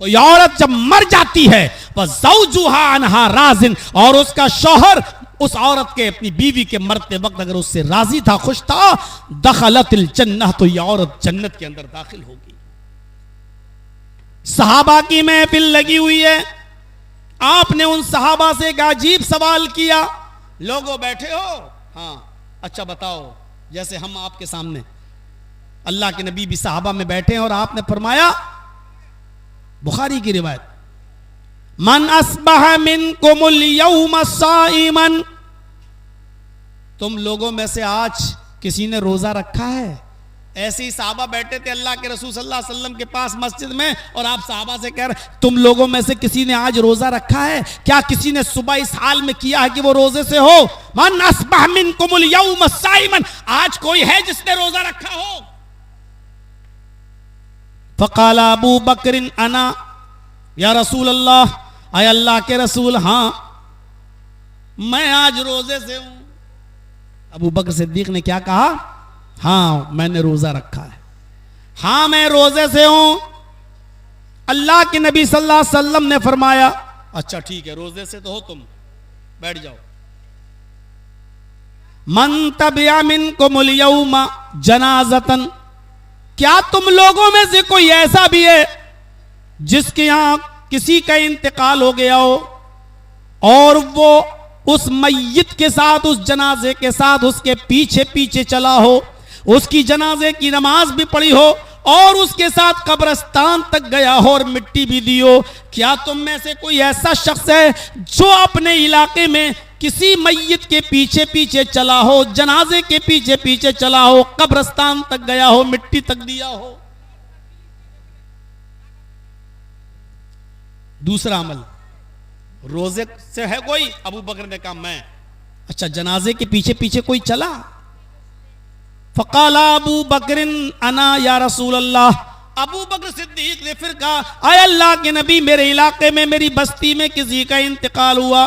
कोई औरत जब मर जाती है, वह ज़ौजुहा अन्हा राज़िन, और उसका शौहर उस औरत के अपनी बीवी के मरते वक्त अगर उससे राजी था, खुश था, दखलतिल जन्नह, तो यह औरत जन्नत के अंदर दाखिल होगी। सहाबा की महफिल लगी हुई है, आपने उन सहाबा से एक अजीब सवाल किया, लोगों बैठे हो, हाँ अच्छा बताओ, जैसे हम आपके सामने, अल्लाह के नबी भी सहाबा में बैठे हैं और आपने फरमाया, बुखारी की रिवायत, मन अस्बह मिनकुमुल यौम साइमन, तुम लोगों में से आज किसी ने रोजा रखा है? ऐसे ही साहबा बैठे थे अल्लाह के रसूल सल्लल्लाहु अलैहि वसल्लम के पास मस्जिद में, और आप साहबा से कह रहे तुम लोगों में से किसी ने आज रोजा रखा है? क्या किसी ने सुबह इस हाल में किया है कि वो रोजे से हो? मन अस्बह मिनकुमुल यौम साइमन, आज कोई है जिसने रोजा रखा हो? फकाला अबू बकरिन अना या रसूल अल्लाह, आय अल्लाह के रसूल, हाँ मैं आज रोजे से हूं। अबू बकर सिद्दीक ने क्या कहा? हाँ मैंने रोजा रखा है, हाँ मैं रोजे से हूं। अल्लाह के नबी सल्लल्लाहु अलैहि वसल्लम ने फरमाया, अच्छा ठीक है, रोजे से तो हो तुम, बैठ जाओ। मन तबिया मिनकुमुल यौमा जनाजतन, क्या तुम लोगों में से कोई ऐसा भी है जिसके यहां किसी का इंतकाल हो गया हो और वो उस मय्यत के साथ, उस जनाजे के साथ उसके पीछे पीछे चला हो, उसकी जनाजे की नमाज भी पढ़ी हो और उसके साथ कब्रिस्तान तक गया हो और मिट्टी भी दी हो? क्या तुम में से कोई ऐसा शख्स है जो अपने इलाके में किसी मय्यत के पीछे पीछे चला हो, जनाजे के पीछे पीछे चला हो, कब्रिस्तान तक गया हो, मिट्टी तक दिया हो? दूसरा अमल, रोजे से है कोई? अबू बकर ने कहा मैं। अच्छा जनाजे के पीछे पीछे कोई चला? फकाला अबू बकरिन अना या रसूल अल्लाह, अबू बकर सिद्दीक ने फिर कहा, आय अल्लाह के नबी, मेरे इलाके में, मेरी बस्ती में किसी का इंतकाल हुआ,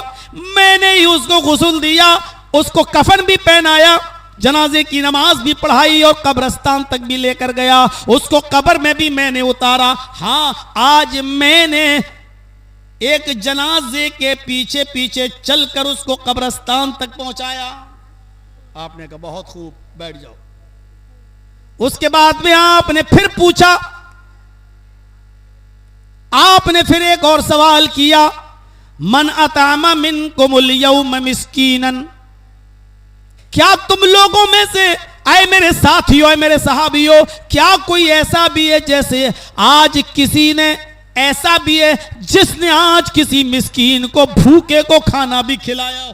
मैंने ही उसको गुस्ल दिया, उसको कफन भी पहनाया, जनाजे की नमाज भी पढ़ाई और कब्रिस्तान तक भी लेकर गया, उसको कब्र में भी मैंने उतारा। हाँ आज मैंने एक जनाजे के पीछे पीछे चलकर उसको कब्रिस्तान तक पहुंचाया। आपने कहा बहुत खूब, बैठ जाओ। उसके बाद में आपने फिर पूछा, आपने फिर एक और सवाल किया, मन अतामा मिनकुमुल यौम मिस्कीनन, क्या तुम लोगों में से, आए मेरे साथियों, आए मेरे सहाबियों, क्या कोई ऐसा भी है जैसे आज किसी ने, ऐसा भी है जिसने आज किसी मिस्कीन को, भूखे को खाना भी खिलाया हो?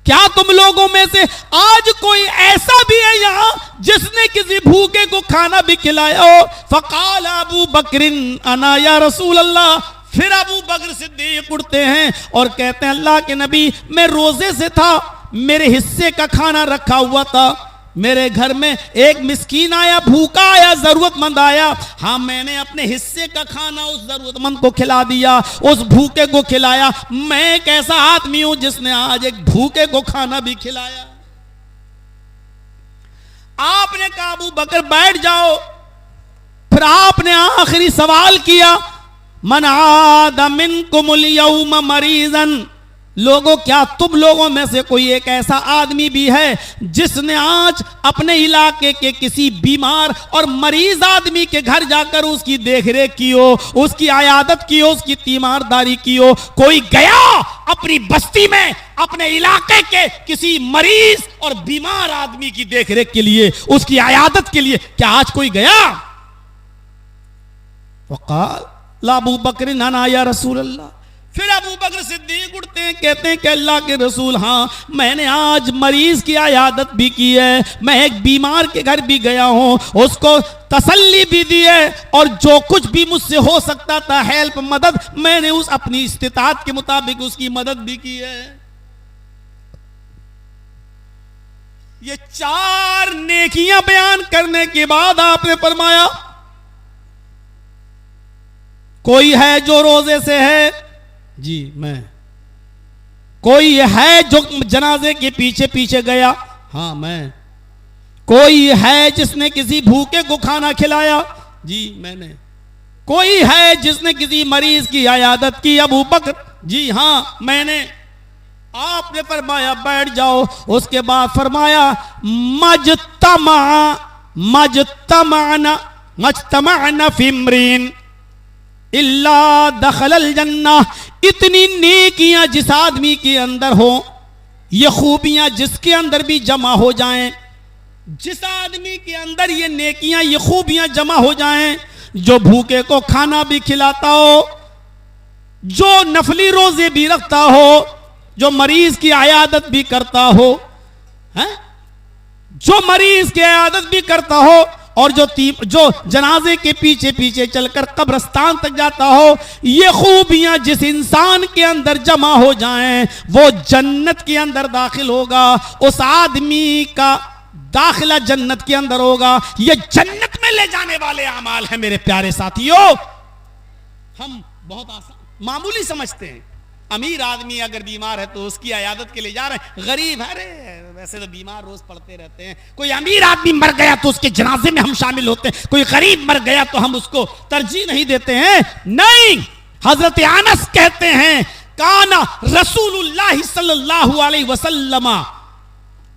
क्या तुम लोगों में से आज कोई ऐसा भी है यहां जिसने किसी भूखे को खाना भी खिलाया हो? फकाल अबू बकरिन अना या रसूल अल्लाह, फिर अबू बकर सिद्दीक उठते हैं और कहते हैं अल्लाह के नबी, मैं रोजे से था, मेरे हिस्से का खाना रखा हुआ था, मेरे घर में एक मिस्कीन आया, भूखा आया, जरूरतमंद आया, हाँ मैंने अपने हिस्से का खाना उस जरूरतमंद को खिला दिया, उस भूखे को खिलाया। मैं एक ऐसा आदमी हूं जिसने आज एक भूखे को खाना भी खिलाया। आपने कहा अबू बकर बैठ जाओ। फिर आपने आखिरी सवाल किया, मन आदा मिनकुमुल यौम मरीजन, लोगों क्या तुम लोगों में से कोई एक ऐसा आदमी भी है जिसने आज अपने इलाके के किसी बीमार और मरीज आदमी के घर जाकर उसकी देखरेख की हो, उसकी आयादत की हो, उसकी तीमारदारी की हो? कोई गया अपनी बस्ती में अपने इलाके के किसी मरीज और बीमार आदमी की देखरेख के लिए, उसकी आयादत के लिए, क्या आज कोई गया? वक़ाल अबू बकर ना या रसूल अल्लाह, फिर अबू बकर सिद्दीक उठते हैं, कहते हैं कि अल्लाह के रसूल, हाँ मैंने आज मरीज की आयादत भी की है, मैं एक बीमार के घर भी गया हूं, उसको तसल्ली भी दी है, और जो कुछ भी मुझसे हो सकता था हेल्प, मदद, मैंने उस अपनी इस्तिताअत के मुताबिक उसकी मदद भी की है। ये 4 नेकियां बयान करने के बाद आपने फरमाया, कोई है जो रोजे से है? जी मैं। कोई है जो जनाजे के पीछे पीछे गया? हाँ मैं। कोई है जिसने किसी भूखे को खाना खिलाया? जी मैंने। कोई है जिसने किसी मरीज की आयादत की? अबू बकर, जी हाँ मैंने। आपने फरमाया बैठ जाओ। उसके बाद फरमाया मजतमाना फिमरीन इल्ला दखलल जन्ना। इतनी नेकियां जिस आदमी के अंदर हो, ये खूबियां जिसके अंदर भी जमा हो जाएं, जिस आदमी के अंदर ये नेकियां ये खूबियां जमा हो जाएं, जो भूखे को खाना भी खिलाता हो, जो नफली रोजे भी रखता हो, जो मरीज की आयादत भी करता हो, हैं? जो मरीज की आयादत भी करता हो, और जो जनाजे के पीछे पीछे चलकर कब्रिस्तान तक जाता हो, ये खूबियां जिस इंसान के अंदर जमा हो जाएं, वो जन्नत के अंदर दाखिल होगा। उस आदमी का दाखिला जन्नत के अंदर होगा। ये जन्नत में ले जाने वाले अमाल हैं मेरे प्यारे साथियों। हम बहुत आसान मामूली समझते हैं। अमीर आदमी अगर बीमार है तो उसकी इयादत के लिए जा रहे हैं। गरीब है, अरे वैसे तो बीमार रोज पड़ते रहते हैं। कोई अमीर आदमी मर गया तो उसके जनाजे में हम शामिल होते हैं। कोई गरीब मर गया तो हम उसको तरजीह नहीं देते हैं। नहीं, हजरत अनस कहते हैं काना रसूलुल्लाह सल्लल्लाहु अलैहि वसल्लम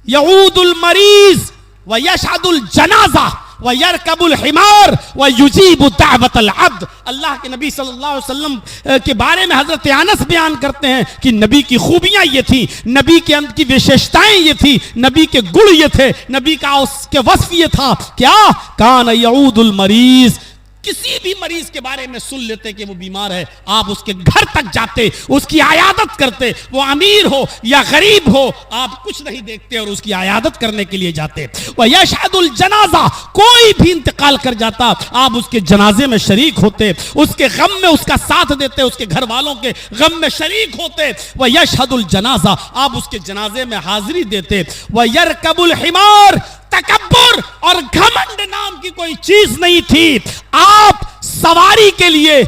यऊदुल मरीज व यशहदुल जनाजा व यरकबुल हिमार व युजीबु दावतल अब्द। अल्लाह के नबी सल्लल्लाहु अलैहि वसल्लम के बारे में हजरत अनस बयान करते हैं कि नबी की खूबियां ये थी, नबी के अंदर की विशेषताएं ये थी, नबी के गुण ये थे, नबी का उसके वस्फ ये था। क्या? कान यऊदुल मरीज। किसी भी मरीज के बारे में सुन लेते कि वो बीमार है, आप उसके घर तक जाते, उसकी आयादत करते। वो अमीर हो या गरीब हो, आप कुछ नहीं देखते और उसकी आयादत करने के लिए जाते। वह यशहदुल जनाजा, कोई भी इंतकाल कर जाता, आप उसके जनाजे में शरीक होते, उसके गम में उसका साथ देते, उसके घर वालों के गम में शरीक होते। वह यशहदुल जनाजा, आप उसके जनाजे में हाजिरी देते। वह यरकबुल हिमार, तकब्बुर और घमंड नाम की कोई चीज नहीं थी। आप सवारी के लिए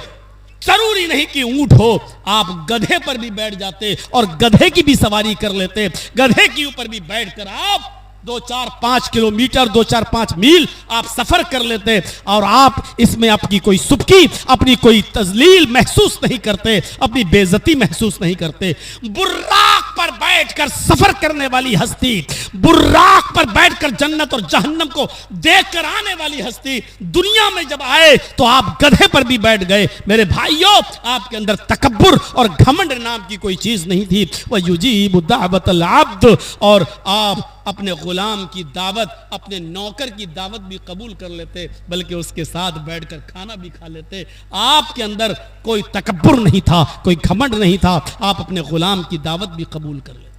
जरूरी नहीं कि ऊंट हो, आप गधे पर भी बैठ जाते और गधे की भी सवारी कर लेते। गधे के ऊपर भी बैठकर आप 2-4-5 किलोमीटर 2-4-5 मील आप सफर कर लेते और आप इसमें अपनी कोई सुबकी, अपनी कोई तजलील महसूस नहीं करते, अपनी बेइज्जती महसूस नहीं करते। बुर्राक पर बैठकर सफर करने वाली हस्ती, बुर्राक पर बैठकर जन्नत और जहन्नम को देखकर आने वाली हस्ती दुनिया में जब आए तो आप गधे पर भी बैठ गए। मेरे भाइयों, आपके अंदर तकब्बुर और घमंड नाम की कोई चीज नहीं थी। वह युजीबु दावतल अब्द, और आप अपने गुलाम की दावत, अपने नौकर की दावत भी कबूल कर लेते, बल्कि उसके साथ बैठकर खाना भी खा लेते। आपके अंदर कोई तकब्बुर नहीं था, कोई घमंड नहीं था, आप अपने गुलाम की दावत भी कबूल कर लेते।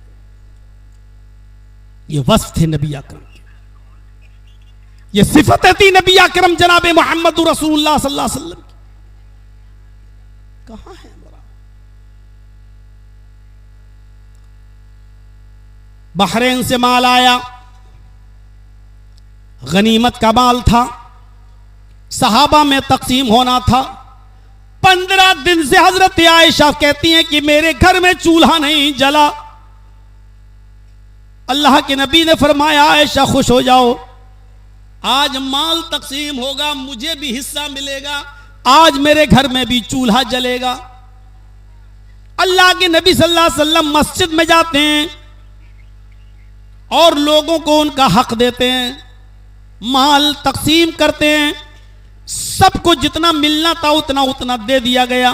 ये वस्फ थे नबी अकरम के, ये सिफत थी नबी अकरम जनाब मोहम्मद रसूलुल्लाह सल्लल्लाहु अलैहि वसल्लम की। कहां है? बहरीन से माल आया, गनीमत का माल था, सहाबा में तकसीम होना था। 15 दिन से हजरत आयशा कहती हैं कि मेरे घर में चूल्हा नहीं जला। अल्लाह के नबी ने फरमाया आयशा खुश हो जाओ, आज माल तकसीम होगा, मुझे भी हिस्सा मिलेगा, आज मेरे घर में भी चूल्हा जलेगा। अल्लाह के नबी सल्लल्लाहु अलैहि वसल्लम मस्जिद में जाते हैं और लोगों को उनका हक देते हैं, माल तकसीम करते हैं। सबको जितना मिलना था उतना उतना दे दिया गया।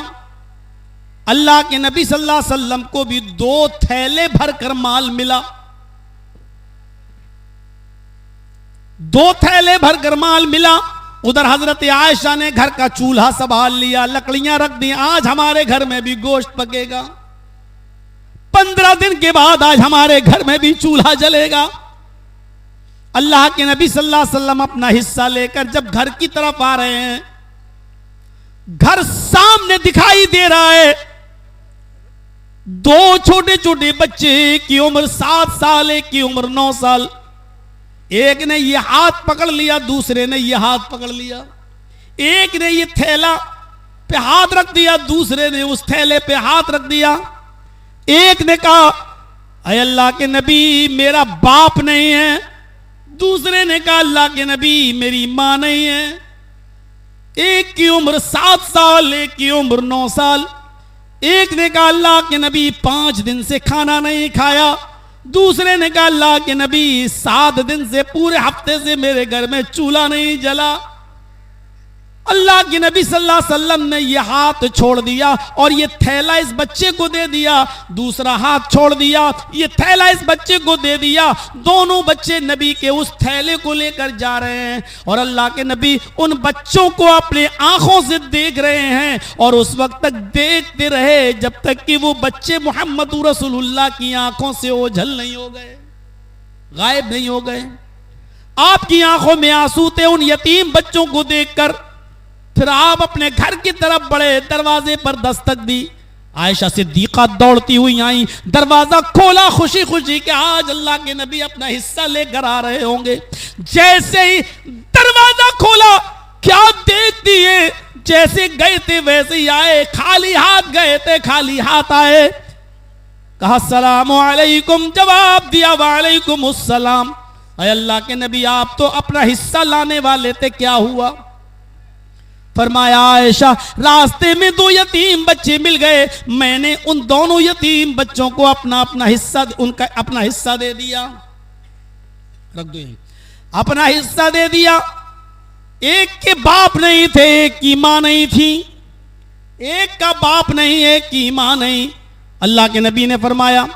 अल्लाह के नबी सल्लल्लाहु अलैहि वसल्लम को भी 2 थैले भरकर माल मिला। 2 थैले भरकर माल मिला। उधर हजरत आयशा ने घर का चूल्हा संभाल लिया, लकड़ियां रख दी, आज हमारे घर में भी गोश्त पकेगा। 15 दिन के बाद आज हमारे घर में भी चूल्हा जलेगा। अल्लाह के नबी सल्लल्लाहु अलैहि वसल्लम अपना हिस्सा लेकर जब घर की तरफ आ रहे हैं, घर सामने दिखाई दे रहा है। 2 छोटे छोटे बच्चे की उम्र 7 साल, एक की उम्र 9 साल। एक ने ये हाथ पकड़ लिया, दूसरे ने ये हाथ पकड़ लिया। एक ने ये थैला पे हाथ रख दिया, दूसरे ने उस थैले पे हाथ रख दिया। एक ने कहा अय अल्लाह के नबी मेरा बाप नहीं है, दूसरे ने कहा अल्लाह के नबी मेरी मां नहीं है। एक की उम्र 7 साल, एक की उम्र 9 साल। एक ने कहा अल्लाह के नबी 5 दिन से खाना नहीं खाया, दूसरे ने कहा अल्लाह के नबी 7 दिन से, पूरे हफ्ते से मेरे घर में चूल्हा नहीं जला। अल्लाह के नबी सल्लल्लाहु अलैहि वसल्लम ने यह हाथ छोड़ दिया और ये थैला इस बच्चे को दे दिया, दूसरा हाथ छोड़ दिया, ये थैला इस बच्चे को दे दिया। दोनों बच्चे नबी के उस थैले को लेकर जा रहे हैं और अल्लाह के नबी उन बच्चों को अपने आंखों से देख रहे हैं और उस वक्त तक देखते रहे जब तक कि वो बच्चे मोहम्मद रसूलुल्लाह की आंखों से ओझल नहीं हो गए, गायब नहीं हो गए। आपकी आंखों में आंसू थे उन यतीम बच्चों को देखकर। फिर आप अपने घर की तरफ बढ़े, दरवाजे पर दस्तक दी। आयशा सिद्दीका दौड़ती हुई आई, दरवाजा खोला खुशी खुशी कि आज अल्लाह के नबी अपना हिस्सा लेकर आ रहे होंगे। जैसे ही दरवाजा खोला, क्या देखती है, जैसे गए थे वैसे ही आए, खाली हाथ गए थे खाली हाथ आए। कहा अस्सलामु अलैकुम, जवाब दिया वालेकुम अस्सलाम। अल्लाह के नबी आप तो अपना हिस्सा लाने वाले थे, क्या हुआ? फरमाया आयशा रास्ते में 2 यतीम बच्चे मिल गए, मैंने उन दोनों यतीम बच्चों को अपना अपना हिस्सा, उनका अपना हिस्सा दे दिया। रख दो यहीं, अपना हिस्सा दे दिया। एक के बाप नहीं थे, एक की मां नहीं थी, एक का बाप नहीं, एक की मां नहीं। अल्लाह के नबी ने फरमाया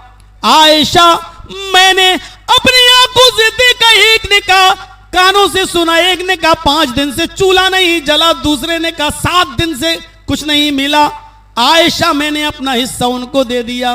आयशा मैंने अपनी आंखों से देखा, एक ने कहा कानों से सुना, एक ने कहा 5 दिन से चूल्हा नहीं जला, दूसरे ने कहा 7 दिन से कुछ नहीं मिला। आयशा मैंने अपना हिस्सा उनको दे दिया।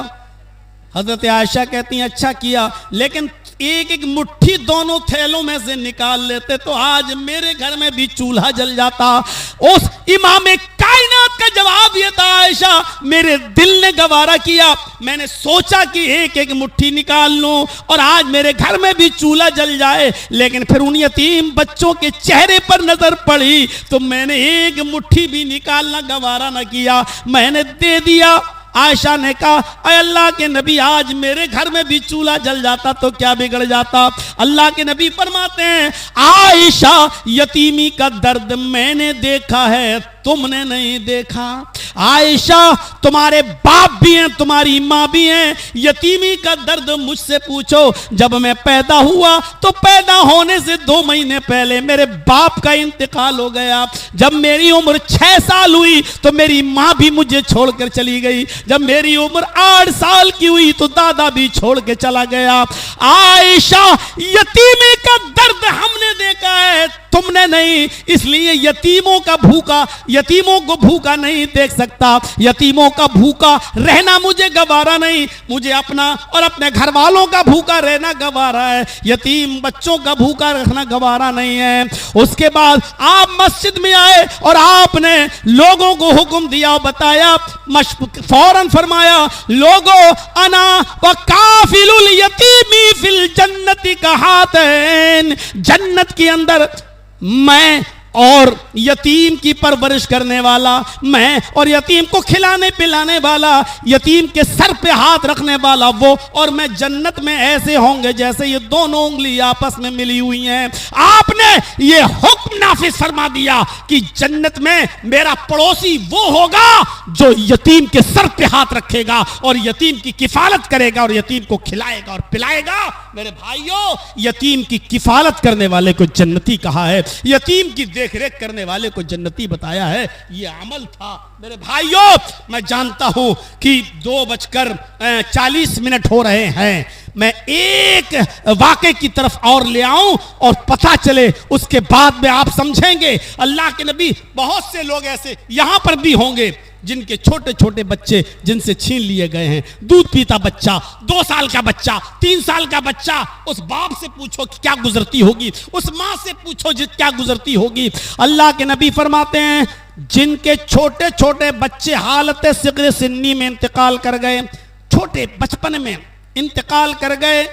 हजरत आयशा कहती हैं अच्छा किया, लेकिन एक एक मुट्ठी दोनों थैलों में से निकाल लेते तो आज मेरे घर में भी चूल्हा जल जाता। उस इमाम कायनात का जवाब यह था आयशा मेरे दिल ने गवारा किया, मैंने सोचा कि एक एक मुट्ठी निकाल लूं और आज मेरे घर में भी चूल्हा जल जाए, लेकिन फिर उन यतीम बच्चों के चेहरे पर नजर पड़ी तो मैंने एक मुट्ठी भी निकालना गवारा न किया, मैंने दे दिया। आयशा ने कहा अय अल्लाह के नबी आज मेरे घर में भी चूल्हा जल जाता तो क्या बिगड़ जाता। अल्लाह के नबी फरमाते हैं आयशा यतीमी का दर्द मैंने देखा है, तुमने नहीं देखा। आयशा तुम्हारे बाप भी हैं, तुम्हारी मां भी हैं, यतीमी का दर्द मुझसे पूछो। जब मैं पैदा हुआ तो पैदा होने से 2 महीने पहले मेरे बाप का इंतकाल हो गया। जब मेरी उम्र 6 साल हुई तो मेरी मां भी मुझे छोड़कर चली गई। जब मेरी उम्र 8 साल की हुई तो दादा भी छोड़ के चला गया। आयशा यतीमी का दर्द हमने देखा है, तुमने नहीं, इसलिए यतीमों को भूखा नहीं देख सकता, यतीमों का भूखा रहना मुझे गवारा नहीं, मुझे अपना और अपने घर वालों का भूखा रहना गवारा है, यतीम बच्चों का भूखा रखना गवारा नहीं है। उसके बाद आप मस्जिद में आए और आपने लोगों को हुक्म दिया, बताया, फौरन फरमाया लोगों अना व काफिलुल यतीमी फिल जन्नति कहातैन, जन्नत के अंदर मैं और यतीम की परवरिश करने वाला, मैं और यतीम को खिलाने पिलाने वाला, यतीम के सर पे हाथ रखने वाला वो और मैं जन्नत में ऐसे होंगे जैसे ये दोनों उंगली आपस में मिली हुई हैं। आपने ये हुक्म नाफिज फरमा दिया कि जन्नत में मेरा पड़ोसी वो होगा जो यतीम के सर पे हाथ रखेगा और यतीम की किफालत करेगा और यतीम को खिलाएगा और पिलाएगा। मेरे भाइयों यतीम की किफालत करने वाले को जन्नती कहा है, यतीम की देख रेख करने वाले को जन्नती बताया है। ये अमल था। मेरे भाइयों मैं जानता हूं कि 2:40 हो रहे हैं, मैं एक वाक़े की तरफ और ले आऊं और पता चले, उसके बाद में आप समझेंगे। अल्लाह के नबी बहुत से लोग ऐसे यहां पर भी होंगे जिनके छोटे छोटे बच्चे जिनसे छीन लिए गए हैं। दूध पीता बच्चा, 2 साल का बच्चा, 3 साल का बच्चा, उस बाप से पूछो कि क्या गुजरती होगी, उस मां से पूछो क्या गुजरती होगी। अल्लाह के नबी फरमाते हैं जिनके छोटे छोटे बच्चे हालत सिगरे सिन्नी में इंतकाल कर गए, छोटे बचपन में इंतकाल कर गए,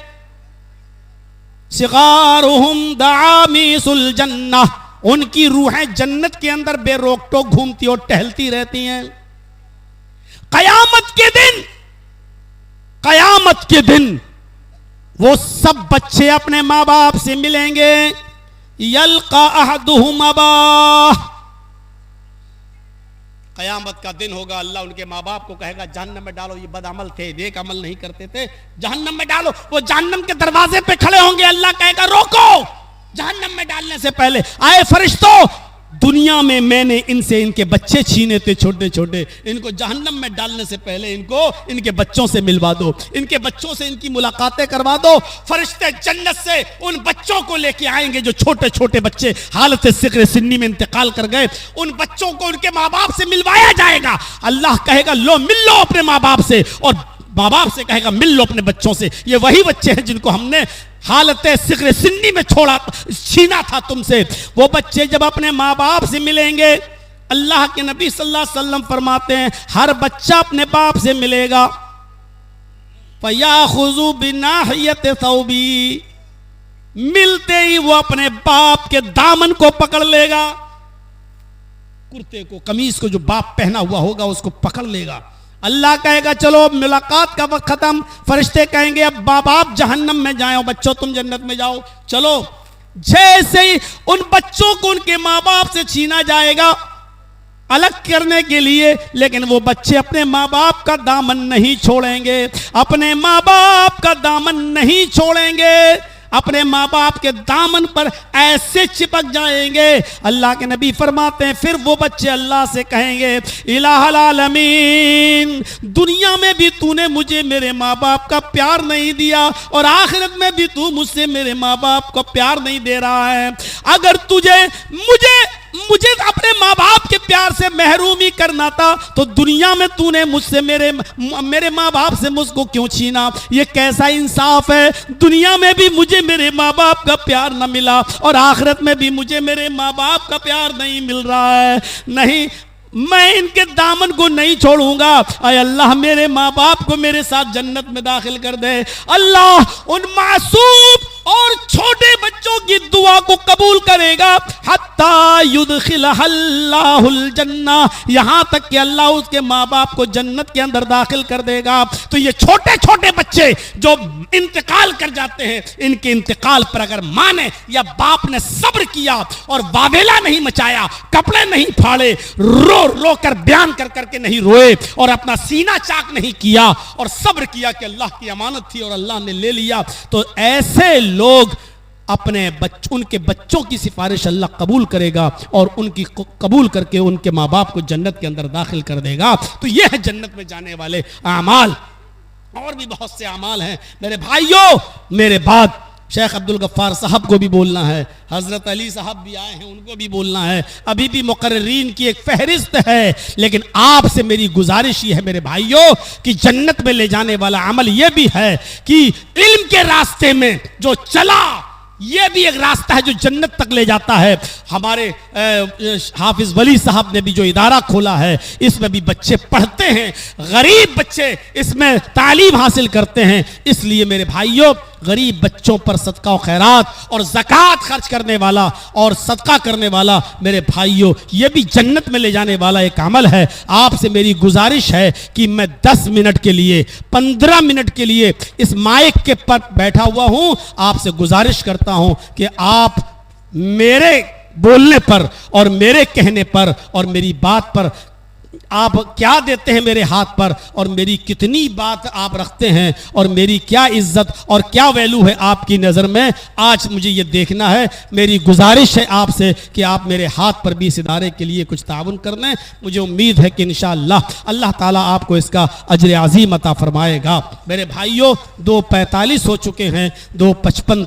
सिगारुहुम दामीसुल जन्नह, उनकी रूहें जन्नत के अंदर बेरोक टोक घूमती और टहलती रहती हैं। कयामत के दिन वो सब बच्चे अपने माँ बाप से मिलेंगे। यल्का अहदुहुम अबाह, क़यामत का दिन होगा, अल्लाह उनके माँ बाप को कहेगा जहन्नम में डालो, ये बदअमल थे, नेक अमल नहीं करते थे, जहन्नम में डालो। वो जहन्नम के दरवाजे पे खड़े होंगे, अल्लाह कहेगा रोको, जहन्नम में डालने से पहले आए फरिश्तों, दुनिया में मैंने इनसे इनके बच्चे छीने थे छोटे छोटे, इनको जहन्नम में डालने से पहले इनको इनके बच्चों से मिलवा दो, इनके बच्चों से इनकी मुलाकातें करवा दो। फरिश्ते जन्नत से उन बच्चों को लेके आएंगे जो छोटे छोटे बच्चे हालत सिक्र सिन्नी में इंतकाल कर गए, उन बच्चों को उनके माँ बाप से मिलवाया जाएगा। अल्लाह कहेगा लो मिल लो अपने माँ बाप से, और माँ बाप से कहेगा मिल लो अपने बच्चों से। ये वही बच्चे हैं जिनको हमने हालत सिक्र सिन्नी में छीना था तुमसे। वो बच्चे जब अपने माँ बाप से मिलेंगे, अल्लाह के नबी सल्लल्लाहु अलैहि वसल्लम फरमाते हैं हर बच्चा अपने बाप से मिलेगा, फयाखुज़ु बिनाहियत थौबी, मिलते ही वो अपने बाप के दामन को पकड़ लेगा, कुर्ते को, कमीज को जो बाप पहना हुआ होगा उसको पकड़ लेगा। अल्लाह कहेगा चलो मुलाकात का वक्त खत्म, फरिश्ते कहेंगे अब बाप जहन्नम में जाओ, बच्चों तुम जन्नत में जाओ। चलो, जैसे ही उन बच्चों को उनके माँ बाप से छीना जाएगा अलग करने के लिए, लेकिन वो बच्चे अपने माँ बाप का दामन नहीं छोड़ेंगे, अपने माँ बाप का दामन नहीं छोड़ेंगे, अपने माँ बाप के दामन पर ऐसे चिपक जाएंगे। अल्लाह के नबी फरमाते हैं फिर वो बच्चे अल्लाह से कहेंगे इलाहुल आलमीन, दुनिया में भी तूने मुझे मेरे माँ बाप का प्यार नहीं दिया और आखिरत में भी तू मुझसे मेरे माँ बाप को प्यार नहीं दे रहा है। अगर तुझे मुझे अपने माँ बाप के प्यार से महरूम ही करना था तो दुनिया में तूने मुझसे मेरे माँ बाप से मुझको क्यों छीना? ये कैसा इंसाफ है? दुनिया में भी मुझे मेरे माँ बाप का प्यार न मिला और आखिरत में भी मुझे मेरे माँ बाप का प्यार नहीं मिल रहा है। नहीं, मैं इनके दामन को नहीं छोड़ूंगा। अय अल्लाह मेरे माँ बाप को मेरे साथ जन्नत में दाखिल कर दे। अल्लाह उन मासूम और छोटे बच्चों की दुआ को कबूल करेगा हत्ता युदखिलहल्लाहुल जन्ना, यहां तक कि अल्लाह उसके माँ बाप को जन्नत के अंदर दाखिल कर देगा। तो ये छोटे छोटे बच्चे जो इंतकाल कर जाते हैं, इनके इंतकाल पर अगर माँ ने या बाप ने सब्र किया और वावेला नहीं मचाया, कपड़े नहीं फाड़े, रो रो कर बयान कर करके नहीं रोए और अपना सीना चाक नहीं किया और सब्र किया कि अल्लाह की अमानत थी और अल्लाह ने ले लिया, तो ऐसे लोग अपने उनके बच्चों की सिफारिश अल्लाह कबूल करेगा और उनकी कबूल करके उनके माँ बाप को जन्नत के अंदर दाखिल कर देगा। तो ये है जन्नत में जाने वाले आमाल। और भी बहुत से आमाल हैं मेरे भाइयों। मेरे बाद शेख अब्दुल गफ्फार साहब को भी बोलना है, हजरत अली साहब भी आए हैं, उनको भी बोलना है। अभी भी मुकर्रिरीन की एक फहरिस्त है, लेकिन आपसे मेरी गुजारिश ये है मेरे भाइयों कि जन्नत में ले जाने वाला अमल ये भी है कि इल्म के रास्ते में जो चला, ये भी एक रास्ता है जो जन्नत तक ले जाता है। हमारे हाफिज वली साहब ने भी जो इदारा खोला है, इसमें भी बच्चे पढ़ते हैं, गरीब बच्चे इसमें तालीम हासिल करते हैं। इसलिए मेरे भाइयों, गरीब बच्चों पर सदका और खैरात और ज़कात खर्च करने वाला और सदका करने वाला मेरे भाइयों, ये भी जन्नत में ले जाने वाला एक अमल है। आपसे मेरी गुजारिश है कि मैं 10 मिनट के लिए, 15 मिनट के लिए इस माइक के पर बैठा हुआ हूं, आपसे गुजारिश करता हूं कि आप मेरे बोलने पर और मेरे कहने पर और मेरी बात पर आप क्या देते हैं मेरे हाथ पर, और मेरी कितनी बात आप रखते हैं, और मेरी क्या इज्जत और क्या वैल्यू है आपकी नज़र में, आज मुझे ये देखना है। मेरी गुजारिश है आपसे कि आप मेरे हाथ पर भी इस इदारे के लिए कुछ ताउन कर लें। मुझे उम्मीद है कि इंशाअल्लाह अल्लाह ताला आपको इसका अजर अज़ीम अता फरमाएगा। मेरे भाइयों, 2:45 हो चुके हैं, 2:55